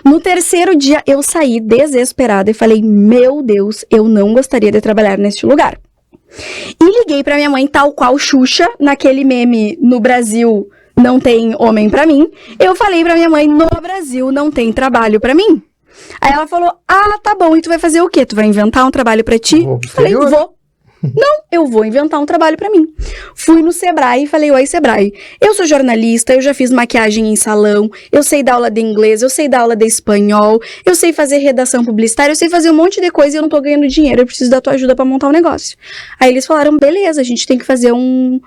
Speaker 3: No terceiro dia, eu saí desesperada e falei, meu Deus, eu não gostaria de trabalhar neste lugar. E liguei pra minha mãe, tal qual Xuxa, naquele meme, no Brasil não tem homem pra mim. Eu falei pra minha mãe, no Brasil não tem trabalho pra mim. Aí ela falou, tá bom, e tu vai fazer o quê? Tu vai inventar um trabalho pra ti? Falei, vou. Não, eu vou inventar um trabalho pra mim. Fui no Sebrae e falei, oi Sebrae, eu sou jornalista, eu já fiz maquiagem em salão, eu sei dar aula de inglês, eu sei dar aula de espanhol, eu sei fazer redação publicitária, eu sei fazer um monte de coisa e eu não tô ganhando dinheiro, eu preciso da tua ajuda pra montar um negócio. Aí eles falaram, beleza, a gente tem que fazer um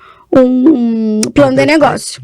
Speaker 3: plano de negócio.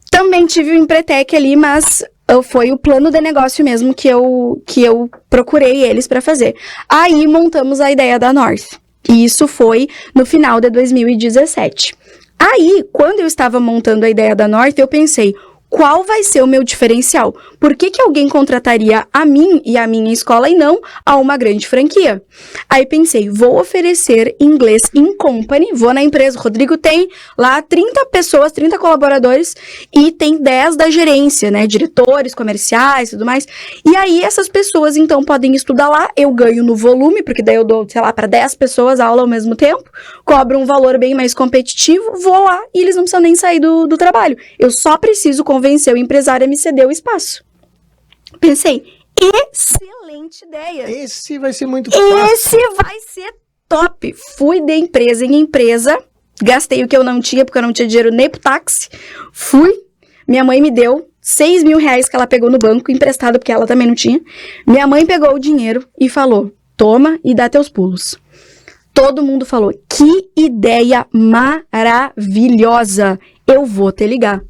Speaker 3: Também tive o Empretec ali, mas foi o plano de negócio mesmo que eu procurei eles pra fazer. Aí montamos a ideia da North. E isso foi no final de 2017. Aí, quando eu estava montando a ideia da North, eu pensei, qual vai ser o meu diferencial? Por que alguém contrataria a mim e a minha escola e não a uma grande franquia? Aí pensei, vou oferecer inglês in company, vou na empresa, o Rodrigo tem lá 30 pessoas, 30 colaboradores e tem 10 da gerência, né, diretores, comerciais e tudo mais. E aí essas pessoas então podem estudar lá, eu ganho no volume, porque daí eu dou, sei lá, para 10 pessoas aula ao mesmo tempo, cobro um valor bem mais competitivo, vou lá e eles não precisam nem sair do trabalho. Eu só preciso convencer o empresário a me ceder o espaço. Pensei, excelente ideia.
Speaker 1: Esse vai ser muito fácil.
Speaker 3: Esse vai ser top. Fui de empresa em empresa, gastei o que eu não tinha, porque eu não tinha dinheiro nem pro táxi. Fui, minha mãe me deu 6 mil reais que ela pegou no banco, emprestado, porque ela também não tinha. Minha mãe pegou o dinheiro e falou, toma e dá teus pulos. Todo mundo falou, que ideia maravilhosa, eu vou te ligar.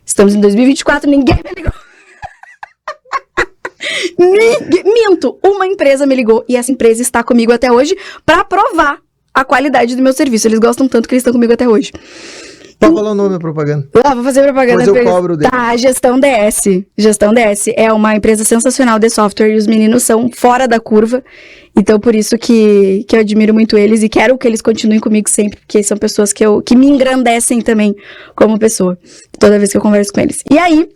Speaker 3: Estamos em 2024, ninguém me ligou. Minto, uma empresa me ligou e essa empresa está comigo até hoje para provar a qualidade do meu serviço. Eles gostam tanto que eles estão comigo até hoje.
Speaker 1: Pode falar o nome da propaganda.
Speaker 3: Vou fazer propaganda.
Speaker 1: Pois eu cobro dele.
Speaker 3: Tá, Gestão DS. Gestão DS é uma empresa sensacional de software e os meninos são fora da curva. Então, por isso que eu admiro muito eles e quero que eles continuem comigo sempre, porque são pessoas que me engrandecem também como pessoa, toda vez que eu converso com eles. E aí,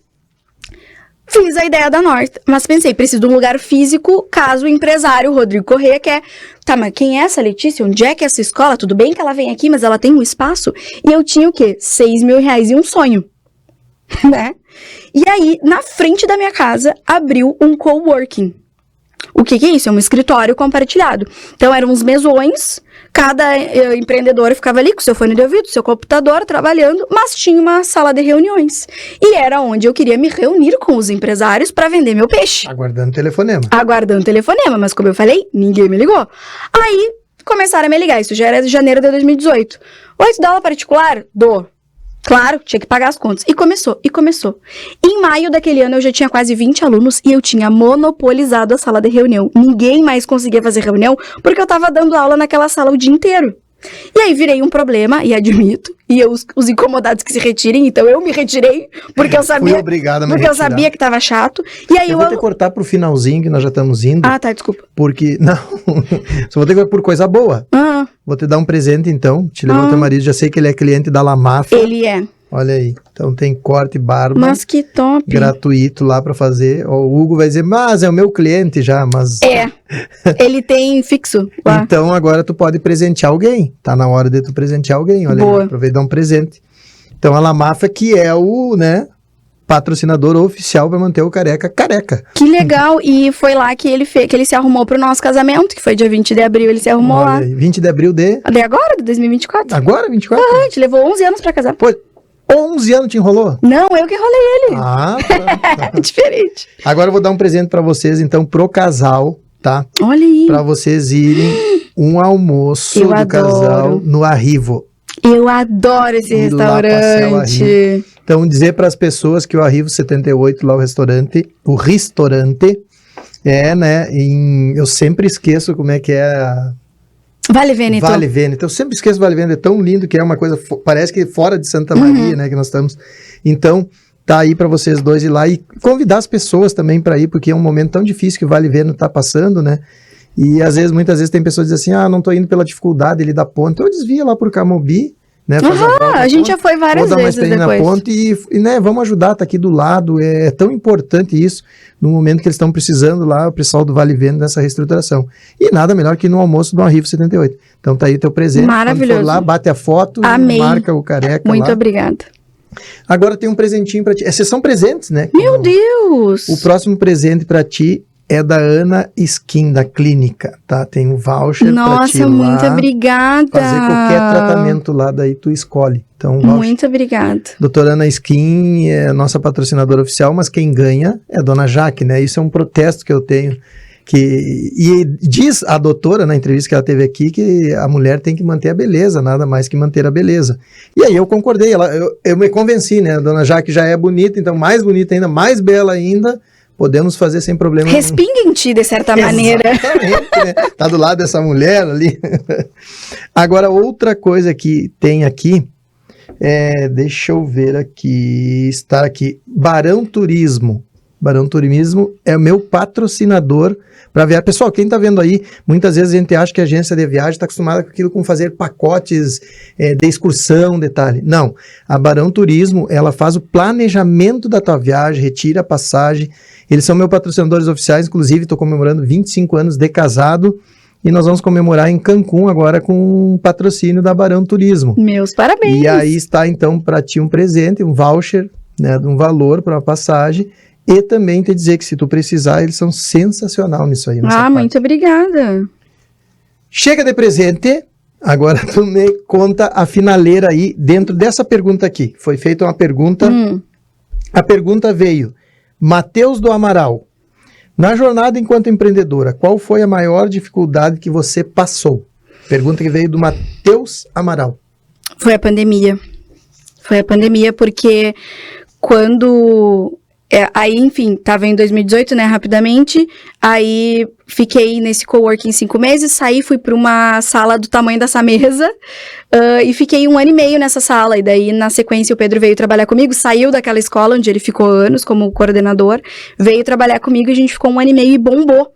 Speaker 3: fiz a ideia da North, mas pensei, preciso de um lugar físico, caso o empresário, o Rodrigo Corrêa, quer... Tá, mas quem é essa Letícia? Onde é que é essa escola? Tudo bem que ela vem aqui, mas ela tem um espaço? E eu tinha o quê? 6 mil reais e um sonho, né? E aí, na frente da minha casa, abriu um coworking. O que é isso? É um escritório compartilhado. Então, eram uns mesões, cada empreendedor ficava ali com seu fone de ouvido, seu computador, trabalhando, mas tinha uma sala de reuniões. E era onde eu queria me reunir com os empresários para vender meu peixe.
Speaker 1: Aguardando telefonema.
Speaker 3: Aguardando telefonema, mas como eu falei, ninguém me ligou. Aí, começaram a me ligar, isso já era de janeiro de 2018. Oi, tu dá aula particular? Dou. Claro, tinha que pagar as contas. E começou. Em maio daquele ano, eu já tinha quase 20 alunos e eu tinha monopolizado a sala de reunião. Ninguém mais conseguia fazer reunião porque eu tava dando aula naquela sala o dia inteiro. E aí virei um problema, e admito, e os incomodados que se retirem, então eu me retirei, porque eu sabia,
Speaker 1: Fui obrigado a me
Speaker 3: porque
Speaker 1: retirar.
Speaker 3: eu sabia que tava chato. E aí
Speaker 1: eu vou ter que cortar pro finalzinho, que nós já estamos indo.
Speaker 3: Ah, tá, desculpa.
Speaker 1: Porque, não, só vou ter que por coisa boa.
Speaker 3: Ah,
Speaker 1: Vou te dar um presente, então. Te levar ao teu marido, já sei que ele é cliente da La Mafia.
Speaker 3: ele é.
Speaker 1: Olha aí. Então tem corte barba
Speaker 3: Mas que top.
Speaker 1: gratuito lá pra fazer. Ó, o Hugo vai dizer, mas é o meu cliente já, mas...
Speaker 3: É, ele tem fixo lá.
Speaker 1: Então agora tu pode presentear alguém. Tá na hora de tu presentear alguém. Olha
Speaker 3: Boa.
Speaker 1: aí, aproveita e dá um presente. Então a La Mafia, que é o, né, patrocinador oficial para manter o careca.
Speaker 3: Que legal, e foi lá que ele se arrumou pro nosso casamento, que foi dia 20 de abril, ele se arrumou
Speaker 1: Olha
Speaker 3: lá.
Speaker 1: aí, 20 de abril de...
Speaker 3: De agora, de 2024.
Speaker 1: Agora, 24?
Speaker 3: Ah, a gente levou 11 anos pra casar.
Speaker 1: Pô, 11 anos te enrolou?
Speaker 3: Não, eu que rolei ele.
Speaker 1: Ah, tá.
Speaker 3: É diferente.
Speaker 1: Agora eu vou dar um presente para vocês, então, pro casal, tá?
Speaker 3: Olha aí.
Speaker 1: Para vocês irem um almoço
Speaker 3: Eu
Speaker 1: do
Speaker 3: adoro.
Speaker 1: casal no Arrivo.
Speaker 3: Eu adoro esse
Speaker 1: Ir lá passear o
Speaker 3: restaurante.
Speaker 1: Então, dizer para as pessoas que o Arrivo 78, lá o restaurante, é, né, eu sempre esqueço como é que é
Speaker 3: Vale Vêneto.
Speaker 1: Vale Vêneto. Eu sempre esqueço Vale Vêneto, é tão lindo que é uma coisa, parece que fora de Santa Maria, né, que nós estamos. Então, tá aí para vocês dois ir lá e convidar as pessoas também para ir, porque é um momento tão difícil que o Vale Vêneto tá passando, né? E muitas vezes tem pessoas que dizem assim, não tô indo pela dificuldade ali da ponte, então eu desvia lá por Camobi, né?
Speaker 3: A gente já foi várias vezes depois.
Speaker 1: Na ponte e né, vamos ajudar, tá aqui do lado, é tão importante isso, no momento que eles estão precisando lá, o pessoal do Vale Vêneto nessa reestruturação. E nada melhor que no almoço do Arrivo 78. Então tá aí o teu presente.
Speaker 3: Maravilhoso.
Speaker 1: Quando for lá, bate a foto,
Speaker 3: Amei.
Speaker 1: marca o careca
Speaker 3: Muito
Speaker 1: lá.
Speaker 3: obrigada.
Speaker 1: Agora tem um presentinho pra ti. Esses são presentes, né?
Speaker 3: Meu Deus!
Speaker 1: O próximo presente pra ti é da Ana Skin, da clínica, tá? Tem um voucher pra ti
Speaker 3: Nossa, muito
Speaker 1: lá,
Speaker 3: obrigada.
Speaker 1: fazer qualquer tratamento lá, daí tu escolhe. Então, um voucher. Muito
Speaker 3: obrigada.
Speaker 1: Doutora Ana Skin é a nossa patrocinadora oficial, mas quem ganha é a dona Jaque, né? Isso é um protesto que eu tenho. E diz a doutora, na entrevista que ela teve aqui, que a mulher tem que manter a beleza, nada mais que manter a beleza. E aí eu concordei, eu me convenci, né? A dona Jaque já é bonita, então mais bonita ainda, mais bela ainda, podemos fazer sem problema nenhum.
Speaker 3: Respinga em ti, de certa maneira.
Speaker 1: Exatamente, né? Tá do lado dessa mulher ali. Agora, outra coisa que tem aqui, deixa eu ver aqui, está aqui, Barão Turismo. Barão Turismo é o meu patrocinador para viajar. Pessoal, quem está vendo aí, muitas vezes a gente acha que a agência de viagem está acostumada com aquilo, com fazer pacotes de excursão, detalhe. Não, a Barão Turismo, ela faz o planejamento da tua viagem, retira a passagem. Eles são meus patrocinadores oficiais, inclusive estou comemorando 25 anos de casado e nós vamos comemorar em Cancún agora com um patrocínio da Barão Turismo.
Speaker 3: Meus parabéns!
Speaker 1: E aí está então para ti um presente, um voucher, né, de um valor para uma passagem. E também te dizer que se tu precisar, eles são sensacional nisso aí.
Speaker 3: Muito obrigada.
Speaker 1: Chega de presente, agora tu me conta a finaleira aí, dentro dessa pergunta aqui. Foi feita uma pergunta, a pergunta veio, Matheus do Amaral, na jornada enquanto empreendedora, qual foi a maior dificuldade que você passou? Pergunta que veio do Matheus Amaral.
Speaker 3: Foi a pandemia. Foi a pandemia porque quando... aí, enfim, tava em 2018, né, rapidamente, aí fiquei nesse coworking 5 meses, saí, fui para uma sala do tamanho dessa mesa, e fiquei 1 ano e meio nessa sala, e daí, na sequência, o Pedro veio trabalhar comigo, saiu daquela escola onde ele ficou anos como coordenador, veio trabalhar comigo e a gente ficou 1 ano e meio e bombou.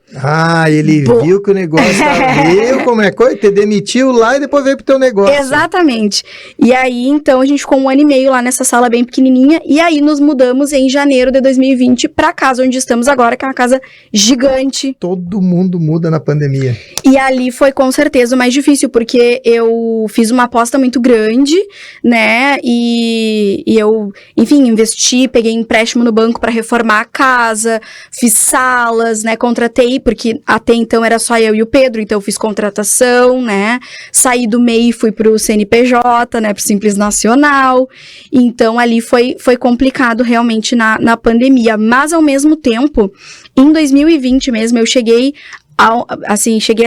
Speaker 1: Ele viu que o negócio viu como é coisa, te demitiu lá e depois veio pro teu negócio.
Speaker 3: Exatamente. E aí, então, a gente ficou 1 ano e meio lá nessa sala bem pequenininha, e aí nos mudamos em janeiro de 2020 pra casa onde estamos agora, que é uma casa gigante.
Speaker 1: Todo mundo muda na pandemia.
Speaker 3: E ali foi com certeza o mais difícil, porque eu fiz uma aposta muito grande, né, e eu, enfim, investi, peguei empréstimo no banco para reformar a casa, fiz salas, né, contratei, porque até então era só eu e o Pedro, então eu fiz contratação, né, saí do MEI e fui pro CNPJ, né, pro Simples Nacional, então ali foi complicado realmente na pandemia, mas ao mesmo tempo, em 2020 mesmo, eu cheguei a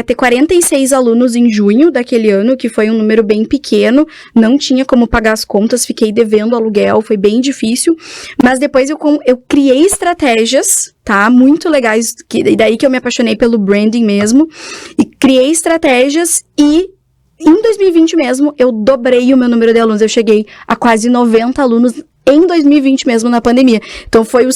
Speaker 3: ter 46 alunos em junho daquele ano, que foi um número bem pequeno, não tinha como pagar as contas, fiquei devendo aluguel, foi bem difícil, mas depois eu criei estratégias, tá, muito legais, daí que eu me apaixonei pelo branding mesmo, e criei estratégias e em 2020 mesmo, eu dobrei o meu número de alunos, eu cheguei a quase 90 alunos em 2020 mesmo, na pandemia. Então, foi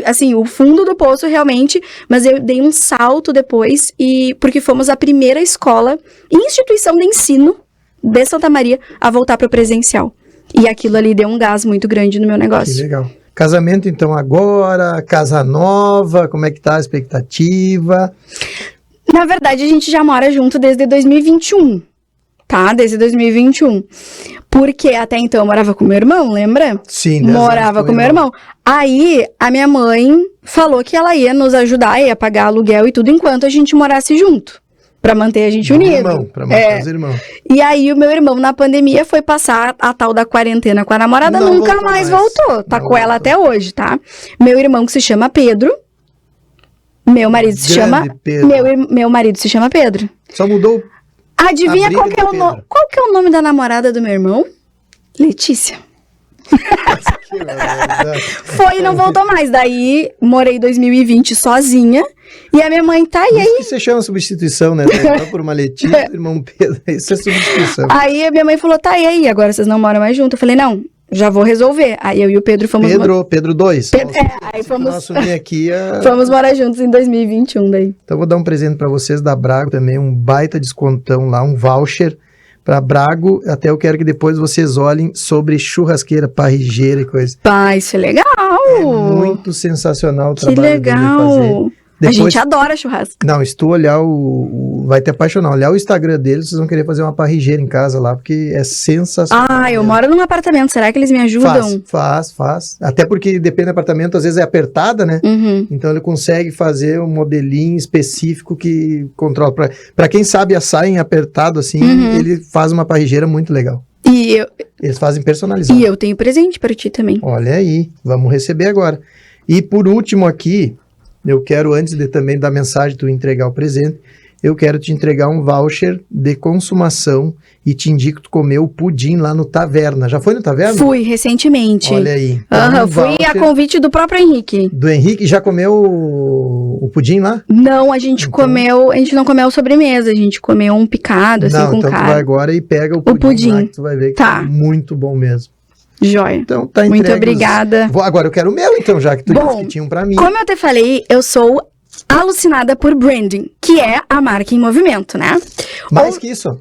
Speaker 3: assim, o fundo do poço, realmente, mas eu dei um salto depois, porque fomos a primeira escola, instituição de ensino de Santa Maria, a voltar para o presencial. E aquilo ali deu um gás muito grande no meu negócio.
Speaker 1: Que legal. Casamento, então, agora, casa nova, como é que tá a expectativa?
Speaker 3: Na verdade, a gente já mora junto desde 2021. Tá, desde 2021. Porque até então eu morava com meu irmão, lembra?
Speaker 1: Sim,
Speaker 3: morava com meu irmão. Aí a minha mãe falou que ela ia nos ajudar, ia pagar aluguel e tudo enquanto a gente morasse junto. Pra manter a gente unido.
Speaker 1: Pra manter os irmãos.
Speaker 3: E aí o meu irmão na pandemia foi passar a tal da quarentena com a namorada, nunca mais voltou. Tá com ela até hoje, tá? Meu irmão que se chama Pedro. Meu marido se chama
Speaker 1: Pedro.
Speaker 3: Meu marido se chama Pedro.
Speaker 1: Só mudou.
Speaker 3: Adivinha qual que é o nome da namorada do meu irmão? Letícia. Foi e não voltou mais. Daí, morei 2020 sozinha. E a minha mãe tá, e aí?
Speaker 1: Isso que você chama substituição, né? Irmã por uma Letícia, irmão Pedro. Isso é substituição.
Speaker 3: Aí a minha mãe falou, tá, e aí? Agora vocês não moram mais juntos? Eu falei, não, já vou resolver. Aí eu e o Pedro fomos...
Speaker 1: Pedro 2.
Speaker 3: Aí fomos...
Speaker 1: Assumir aqui
Speaker 3: Fomos morar juntos em 2021 daí.
Speaker 1: Então vou dar um presente pra vocês da Brago também, um baita descontão lá, um voucher pra Brago. Até eu quero que depois vocês olhem sobre churrasqueira, parrigeira e coisa.
Speaker 3: Pá, isso é legal!
Speaker 1: É muito sensacional o
Speaker 3: Que
Speaker 1: trabalho que ele vai fazer.
Speaker 3: legal!
Speaker 1: Depois,
Speaker 3: A gente adora churrasco.
Speaker 1: não, se tu olhar vai te apaixonar. Olhar o Instagram deles, vocês vão querer fazer uma parrigeira em casa lá, porque é sensacional.
Speaker 3: Ah, eu moro num apartamento, será que eles me ajudam?
Speaker 1: Faz. Até porque depende do apartamento, às vezes é apertada, né?
Speaker 3: Uhum.
Speaker 1: Então ele consegue fazer um modelinho específico que controla. Pra quem sabe assar em apertado assim, ele faz uma parrigeira muito legal. Eles fazem personalizado.
Speaker 3: E eu tenho presente pra ti também.
Speaker 1: Olha aí, vamos receber agora. E por último aqui, eu quero, antes de também dar mensagem, tu entregar o presente, eu quero te entregar um voucher de consumação e te indico tu comer o pudim lá no Taverna. Já foi no Taverna?
Speaker 3: Fui, recentemente.
Speaker 1: Olha aí.
Speaker 3: Aham,
Speaker 1: Um
Speaker 3: fui a
Speaker 1: voucher
Speaker 3: convite do próprio Henrique.
Speaker 1: do Henrique. Já comeu o pudim lá?
Speaker 3: Não, a gente não comeu sobremesa, a gente comeu um picado, assim,
Speaker 1: Não,
Speaker 3: com
Speaker 1: então tu vai
Speaker 3: carne.
Speaker 1: agora e pega o pudim lá, que tu vai ver que
Speaker 3: Tá.
Speaker 1: é muito bom mesmo.
Speaker 3: Joia.
Speaker 1: Então tá
Speaker 3: Muito
Speaker 1: entregue
Speaker 3: obrigada.
Speaker 1: Agora eu quero o meu então, já que tu
Speaker 3: Bom,
Speaker 1: disse que tinha um pra mim.
Speaker 3: Como eu te falei, eu sou alucinada por branding, que é a marca em movimento, né?
Speaker 1: Mais que isso.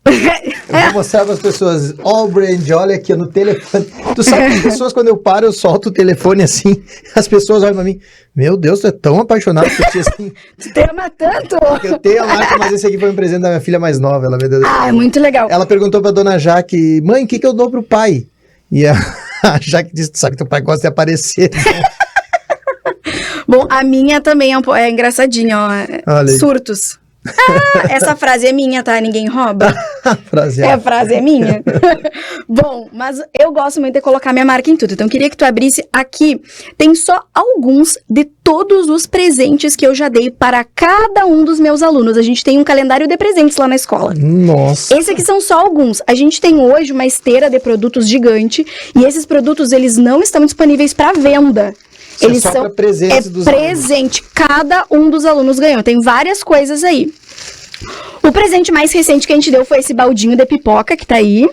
Speaker 1: Eu vou mostrar para as pessoas, ó, o brand, olha aqui no telefone. Tu sabe que as pessoas, quando eu paro, eu solto o telefone assim, as pessoas olham pra mim, meu Deus, tu é tão apaixonado por ti assim.
Speaker 3: Tu te ama tanto?
Speaker 1: Eu tenho a marca, mas esse aqui foi um presente da minha filha mais nova, ela me deu.
Speaker 3: Ah, é muito legal.
Speaker 1: Ela perguntou pra dona Jaque, mãe, o que eu dou pro pai? E a Jaque disse, tu sabe que teu pai gosta de aparecer.
Speaker 3: Bom, a minha também é engraçadinha, ó.
Speaker 1: Olha aí.
Speaker 3: Surtos. Ah, essa frase é minha, tá? Ninguém rouba.
Speaker 1: A frase
Speaker 3: A frase é minha. Bom, mas eu gosto muito de colocar minha marca em tudo. Então, eu queria que tu abrisse aqui. Tem só alguns de todos os presentes que eu já dei para cada um dos meus alunos. A gente tem um calendário de presentes lá na escola.
Speaker 1: Nossa.
Speaker 3: Esses aqui são só alguns. A gente tem hoje uma esteira de produtos gigante. E esses produtos, eles não estão disponíveis para venda.
Speaker 1: Isso
Speaker 3: Eles
Speaker 1: é só
Speaker 3: são
Speaker 1: pra presentes dos
Speaker 3: presente. Cada um dos alunos ganhou. Tem várias coisas aí. O presente mais recente que a gente deu foi esse baldinho de pipoca que tá aí.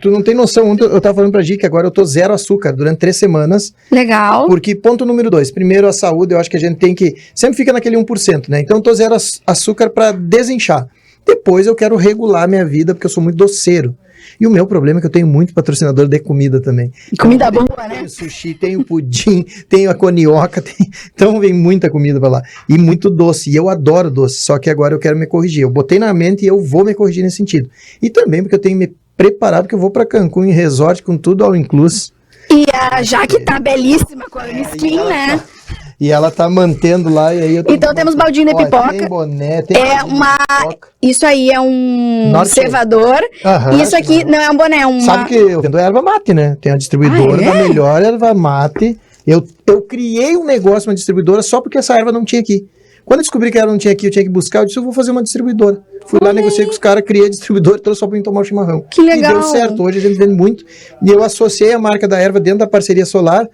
Speaker 1: Tu não tem noção, ontem eu tava falando pra Gi que agora eu tô 0 açúcar durante 3 semanas.
Speaker 3: Legal.
Speaker 1: Porque, ponto número 2, primeiro a saúde, eu acho que a gente tem que, sempre fica naquele 1%, né? Então eu tô 0 açúcar pra desinchar. Depois eu quero regular minha vida, porque eu sou muito doceiro. E o meu problema é que eu tenho muito patrocinador de comida também.
Speaker 3: Comida boa, né?
Speaker 1: Tem o sushi, tem o pudim, tem a conioca, então vem muita comida pra lá. E muito doce, e eu adoro doce, só que agora eu quero me corrigir. Eu botei na mente e eu vou me corrigir nesse sentido. E também porque eu tenho que me preparar, porque eu vou pra Cancún em resort com tudo all inclusive.
Speaker 3: E a Jaque tá belíssima com a skin, né?
Speaker 1: E ela tá mantendo lá, e aí eu tô...
Speaker 3: Então temos baldinho de pipoca.
Speaker 1: Tem boné, tem pipoca.
Speaker 3: Isso aí é um cevador.
Speaker 1: Aham,
Speaker 3: Isso aqui não é um boné, é uma...
Speaker 1: Sabe que eu vendo erva mate, né? Tem a distribuidora da melhor erva mate. Eu criei um negócio, uma distribuidora, só porque essa erva não tinha aqui. Quando eu descobri que ela não tinha aqui, eu tinha que buscar, eu disse, eu vou fazer uma distribuidora. Fui lá, negociei com os caras, criei a distribuidora, trouxe só pra mim tomar o chimarrão.
Speaker 3: Que legal.
Speaker 1: E deu certo, hoje a gente vende muito. E eu associei a marca da erva dentro da parceria solar,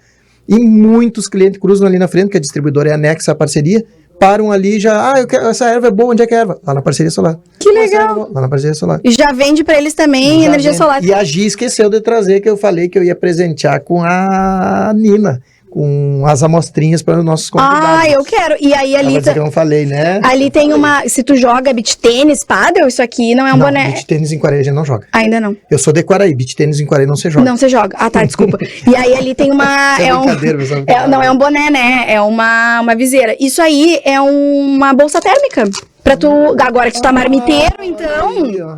Speaker 1: e muitos clientes cruzam ali na frente, que a distribuidora é anexa à parceria, param ali e já, essa erva é boa, onde é que é a erva? Lá na parceria solar.
Speaker 3: Que legal.
Speaker 1: Lá na parceria solar.
Speaker 3: E já vende pra eles também
Speaker 1: Já
Speaker 3: energia
Speaker 1: vende.
Speaker 3: solar.
Speaker 1: E a Gi esqueceu de trazer, que eu falei que eu ia presentear com a Nina, com as amostrinhas para os nossos convidados.
Speaker 3: Ah, eu quero. E aí ali...
Speaker 1: Que eu não falei, né?
Speaker 3: Ali tem uma... Se tu joga beach tênis, paddle, isso aqui não é um boné.
Speaker 1: Beach tênis em Quaraí a gente não joga.
Speaker 3: Ainda não.
Speaker 1: Eu sou de Quaraí, beach tênis em Quaraí não se joga.
Speaker 3: Não se joga. Ah, tá, desculpa. E aí ali tem uma...
Speaker 1: Isso é brincadeira, pessoal.
Speaker 3: Não é um boné, né? É uma viseira. Isso aí é uma bolsa térmica. Pra tu... Agora que tu tá marmiteiro, então...
Speaker 1: Aí, ó.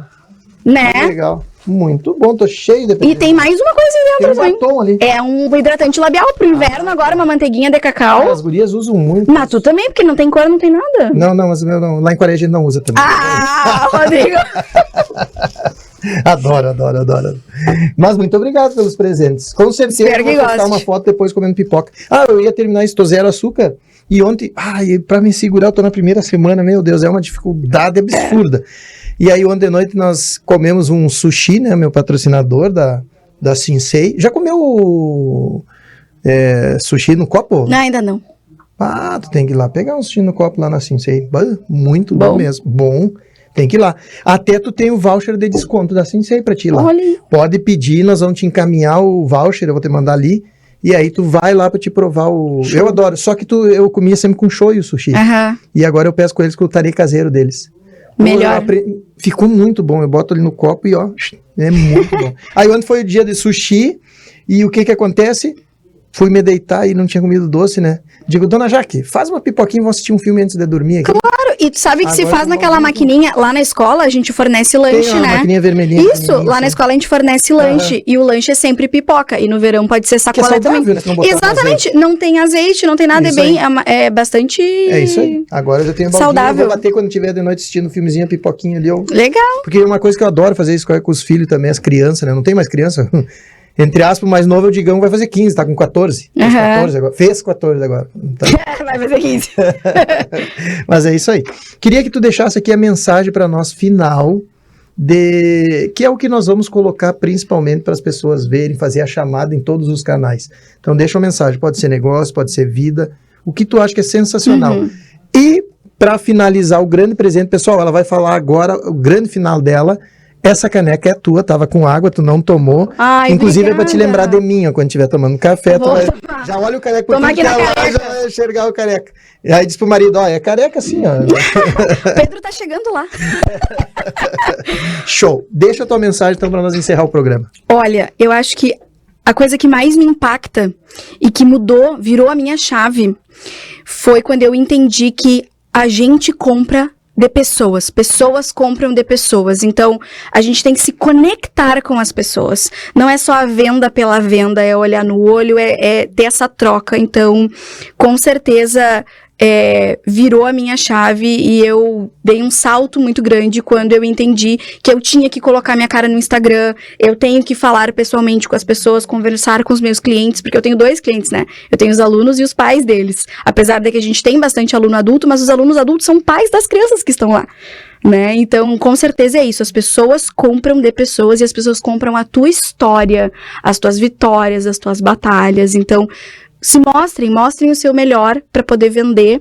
Speaker 3: Né?
Speaker 1: Legal. Muito bom, tô cheio de
Speaker 3: E tem mais uma coisa
Speaker 1: Tem
Speaker 3: dentro,
Speaker 1: um
Speaker 3: hein?
Speaker 1: batom ali.
Speaker 3: É um hidratante labial pro inverno agora, uma manteiguinha de cacau.
Speaker 1: As gurias usam muito.
Speaker 3: Mas tu também, porque não tem cor, não tem nada.
Speaker 1: Não, mas o meu não. Lá em Quaraí a gente não usa também.
Speaker 3: Ah, Rodrigo!
Speaker 1: Adoro. Mas muito obrigado pelos presentes. Com certeza
Speaker 3: Espero
Speaker 1: eu vou
Speaker 3: que
Speaker 1: postar
Speaker 3: goste.
Speaker 1: uma foto depois comendo pipoca. Eu ia terminar isso, tô 0 açúcar. E ontem, pra me segurar, eu tô na primeira semana, meu Deus, é uma dificuldade absurda. E aí ontem à noite nós comemos um sushi, né, meu patrocinador da da Sensei. Já comeu sushi no copo?
Speaker 3: Não, ainda não.
Speaker 1: Ah, tu tem que ir lá pegar um sushi no copo lá na Sensei. Muito bom mesmo. Bom, tem que ir lá. Até tu tem o voucher de desconto da Sensei pra ti lá.
Speaker 3: Olha aí.
Speaker 1: Pode pedir, nós vamos te encaminhar o voucher, eu vou te mandar ali. E aí tu vai lá pra te provar o... Show. Eu adoro, só que eu comia sempre com shoyu o sushi. E agora eu peço com eles com o tare caseiro deles.
Speaker 3: Melhor.
Speaker 1: Ficou muito bom, eu boto ali no copo e ó, é muito bom. Aí ontem foi o dia de sushi e o que acontece? Fui me deitar e não tinha comido doce, né? Digo, dona Jaque, faz uma pipoquinha e vamos assistir um filme antes de dormir aqui.
Speaker 3: Claro, e tu sabe que agora se faz naquela maquininha, lá na escola a gente fornece lanche, né?
Speaker 1: Maquininha vermelhinha.
Speaker 3: Isso, lá na escola a gente fornece lanche, e o lanche é sempre pipoca, e no verão pode ser sacola também. Né? Exatamente, não tem azeite, não tem nada, isso é bastante
Speaker 1: é isso aí, agora eu já tenho
Speaker 3: saudável.
Speaker 1: Eu vou bater quando tiver de noite assistindo um filmezinho, pipoquinha ali.
Speaker 3: Legal.
Speaker 1: Porque é uma coisa que eu adoro fazer isso com os filhos também, as crianças, né? Não tem mais criança... Entre aspas, o mais novo é o Digão, vai fazer 15, tá com 14. Fez 14 agora. Então...
Speaker 3: vai fazer 15.
Speaker 1: Mas é isso aí. Queria que tu deixasse aqui a mensagem para nós final, que é o que nós vamos colocar principalmente para as pessoas verem, fazer a chamada em todos os canais. Então deixa uma mensagem, pode ser negócio, pode ser vida, o que tu acha que é sensacional. E para finalizar o grande presente, pessoal, ela vai falar agora o grande final dela. Essa caneca é tua, tava com água, tu não tomou.
Speaker 3: Ai,
Speaker 1: inclusive
Speaker 3: obrigada.
Speaker 1: É pra te lembrar de mim, ó, quando estiver tomando café. Tu vai, já olha o careca, porque
Speaker 3: já
Speaker 1: vai enxergar o careca. E aí diz pro marido, ó, é careca assim, ó.
Speaker 3: Pedro tá chegando lá.
Speaker 1: Show. Deixa a tua mensagem, então, pra nós encerrar o programa.
Speaker 3: Olha, eu acho que a coisa que mais me impacta e que mudou, virou a minha chave, foi quando eu entendi que a gente compra de pessoas compram de pessoas, então a gente tem que se conectar com as pessoas, não é só a venda pela venda, é olhar no olho, é ter essa troca, então com certeza virou a minha chave e eu dei um salto muito grande quando eu entendi que eu tinha que colocar minha cara no Instagram, eu tenho que falar pessoalmente com as pessoas, conversar com os meus clientes, porque eu tenho 2 clientes, né? Eu tenho os alunos e os pais deles, apesar de que a gente tem bastante aluno adulto, mas os alunos adultos são pais das crianças que estão lá, né? Então, com certeza é isso, as pessoas compram de pessoas e as pessoas compram a tua história, as tuas vitórias, as tuas batalhas, então se mostrem o seu melhor para poder vender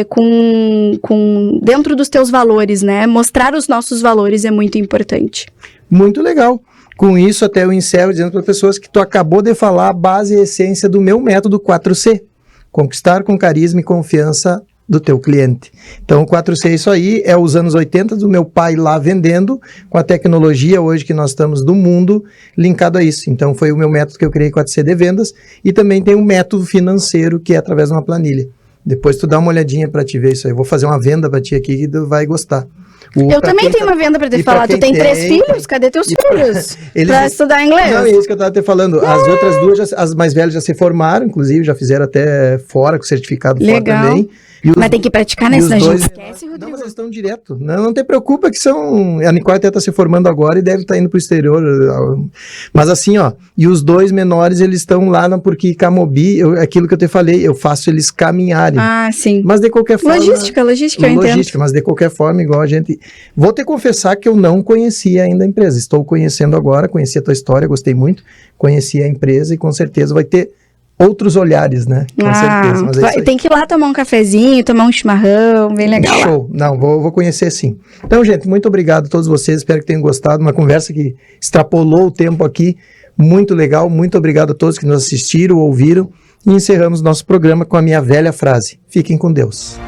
Speaker 3: com dentro dos teus valores, né? Mostrar os nossos valores é muito importante.
Speaker 1: Muito legal. Com isso, até eu encerro dizendo para as pessoas que tu acabou de falar a base e a essência do meu método 4C. Conquistar com carisma e confiança do teu cliente. Então, o 4C é isso aí, é os anos 80 do meu pai lá vendendo, com a tecnologia hoje que nós estamos do mundo, linkado a isso. Então, foi o meu método que eu criei, 4C de vendas, e também tem um método financeiro, que é através de uma planilha. Depois tu dá uma olhadinha para te ver isso aí. Eu vou fazer uma venda para ti aqui que tu vai gostar.
Speaker 3: Eu também tenho uma venda para te falar. Tu tem 3 filhos? Cadê teus filhos? Para estudar inglês?
Speaker 1: Não, é isso que eu estava te falando. As outras 2, as mais velhas já se formaram, inclusive, já fizeram até fora, com certificado fora também.
Speaker 3: Mas tem que praticar, né? Senão a gente esquece, Rodrigo.
Speaker 1: Não, mas eles estão direto. Não te preocupa que são... A Nicole até está se formando agora e deve estar indo para o exterior. Mas assim, ó, e os 2 menores, eles estão lá porque Camobi, aquilo que eu te falei, eu faço eles caminharem.
Speaker 3: Ah, sim.
Speaker 1: Mas de qualquer forma...
Speaker 3: Logística, eu entendo.
Speaker 1: Logística, mas de qualquer forma, igual a gente... Vou te confessar que eu não conhecia ainda a empresa. Estou conhecendo agora, conheci a tua história, gostei muito, conheci a empresa e com certeza vai ter outros olhares, né? Com certeza. Mas
Speaker 3: tem que ir lá tomar um cafezinho, tomar um chimarrão, bem legal.
Speaker 1: Show. Não, vou conhecer sim. Então, gente, muito obrigado a todos vocês. Espero que tenham gostado. Uma conversa que extrapolou o tempo aqui. Muito legal. Muito obrigado a todos que nos assistiram, ouviram. E encerramos nosso programa com a minha velha frase. Fiquem com Deus.